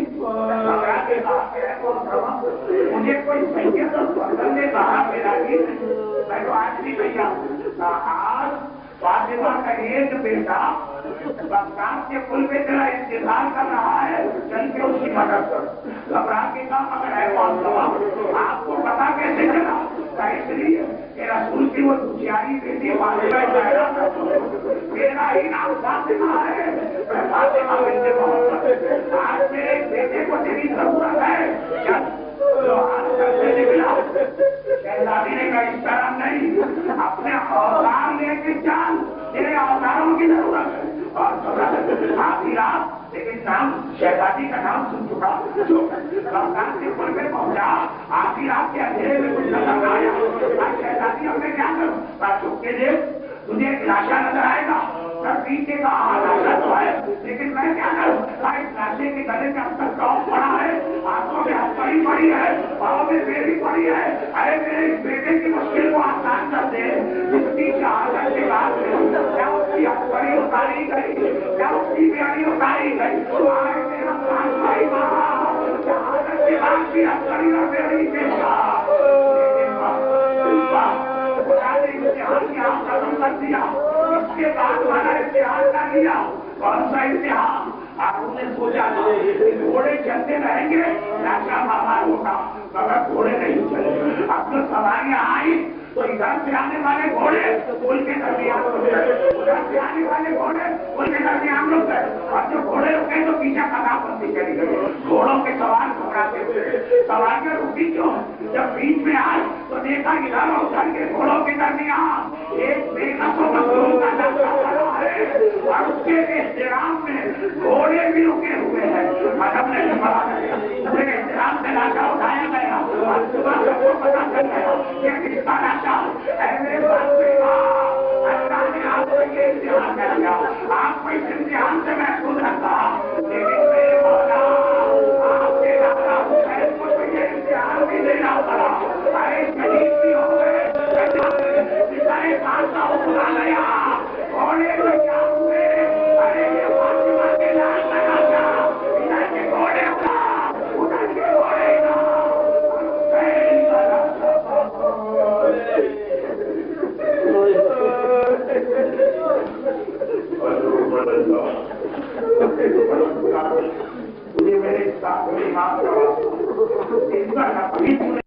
[SPEAKER 1] مجھے کوئی سید اور فضل نے کہا میرا بھی میں تو آج بھی بھیا آج فاطمہ کا ایک بیٹا بغداد کے پل پہ تیرا انتظار کر رہا ہے، چل کے اس کی مدد کر۔ گھبرا کے کام اگر ہے آپ کو پتا کیسے چلا؟ اس لیے کہ رسول کی وہ دوسری بیٹی میرا ہی نام فاطمہ ہے، میں فاطمہ بنت محمد، آج میرے بیٹے کو تیری ضرورت ہے، شہزادی نے کہا اس طرح نہیں، اپنے اوزار لے کے چل، تیرے اوزاروں کی ضرورت ہے۔ اور آدھی رات لیکن نام شہزادی کا نام سن چکا، جو بغداد کے پل پہ پہنچا، آدھی رات کے اندھیرے میں کچھ نظر آیا، شہزادی ہم نے کیا کروں؟ چھپ کے دیکھ تجھے ایک لاشا نظر آئے گا، پیچھے کا لاشا تو ہے لیکن میں کیا کروں؟ اس لاشے کے گلے میں اب تک ٹاپ پڑا ہے، ہاتھوں میں ہتھکڑی پڑی ہے، پاؤں میں بیڑی پڑی ہے، ارے میرے اس بیٹے کی مشکل کو آسان کر دے۔ اس کی شہادت کے بعد کیا اس کی ہتھکڑی اتاری گئی، کیا اس کی بیڑی اتاری گئی؟ آئے میرا پاس بھائی وہاں شہادت کے بعد کی ہتھکڑی اور بیڑی کے ساتھ امتحان کی آپ ختم کر دیا، اس کے بعد والا امتحان نہ لیا۔ کون سا امتحان؟ آپ نے سوچا گھوڑے چلتے رہیں گے لاشا بابا ہوگا، مگر گھوڑے نہیں چلے۔ اب جو سواریاں آئی تو ادھر سے آنے والے گھوڑے پل کے درمیان رک گئے، ادھر سے آنے والے گھوڑے پل کے درمیان رک گئے، اور جو گھوڑے رکے تو پیچھے قطار بندی چلی گئی۔ گھوڑوں کے سوار گھبراتے ہوئے، سواریاں رکی کیوں؟ جب بیچ میں آئے تو دیکھا ادھر اور ادھر کے گھوڑوں کے درمیان ایک بے نفع مخلوق کا لاشا پڑا ہے، اور اس کے احترام میں گھوڑے بھی رکے ہوئے ہیں۔ ادب نے بڑا پورے احترام سے لاشا اٹھایا گیا، اور صبح سب کو پتا چل گیا کہ کس کا لاشا ہے۔ میرے پاس اللہ نے آپ کو یہ امتحان کر دیا، آپ کو اس امتحان سے محفوظ رکھا، لیکن میرے مولا آپ کے دادا حسین کو تو یہ امتحان بھی دینا پڑا۔ ارے شہید بھی ہو گئے، سارے پانچ کا حکم آ گیا، گھوڑے تو کیا ہوئے؟ ارے یہ فاطمہ کے لاش لگا تھا، ادھر کے گھوڑے اڑا، ادھر کے گھوڑے اڑا، حسین کا لاشا مجھے میرے ساتھ امام کا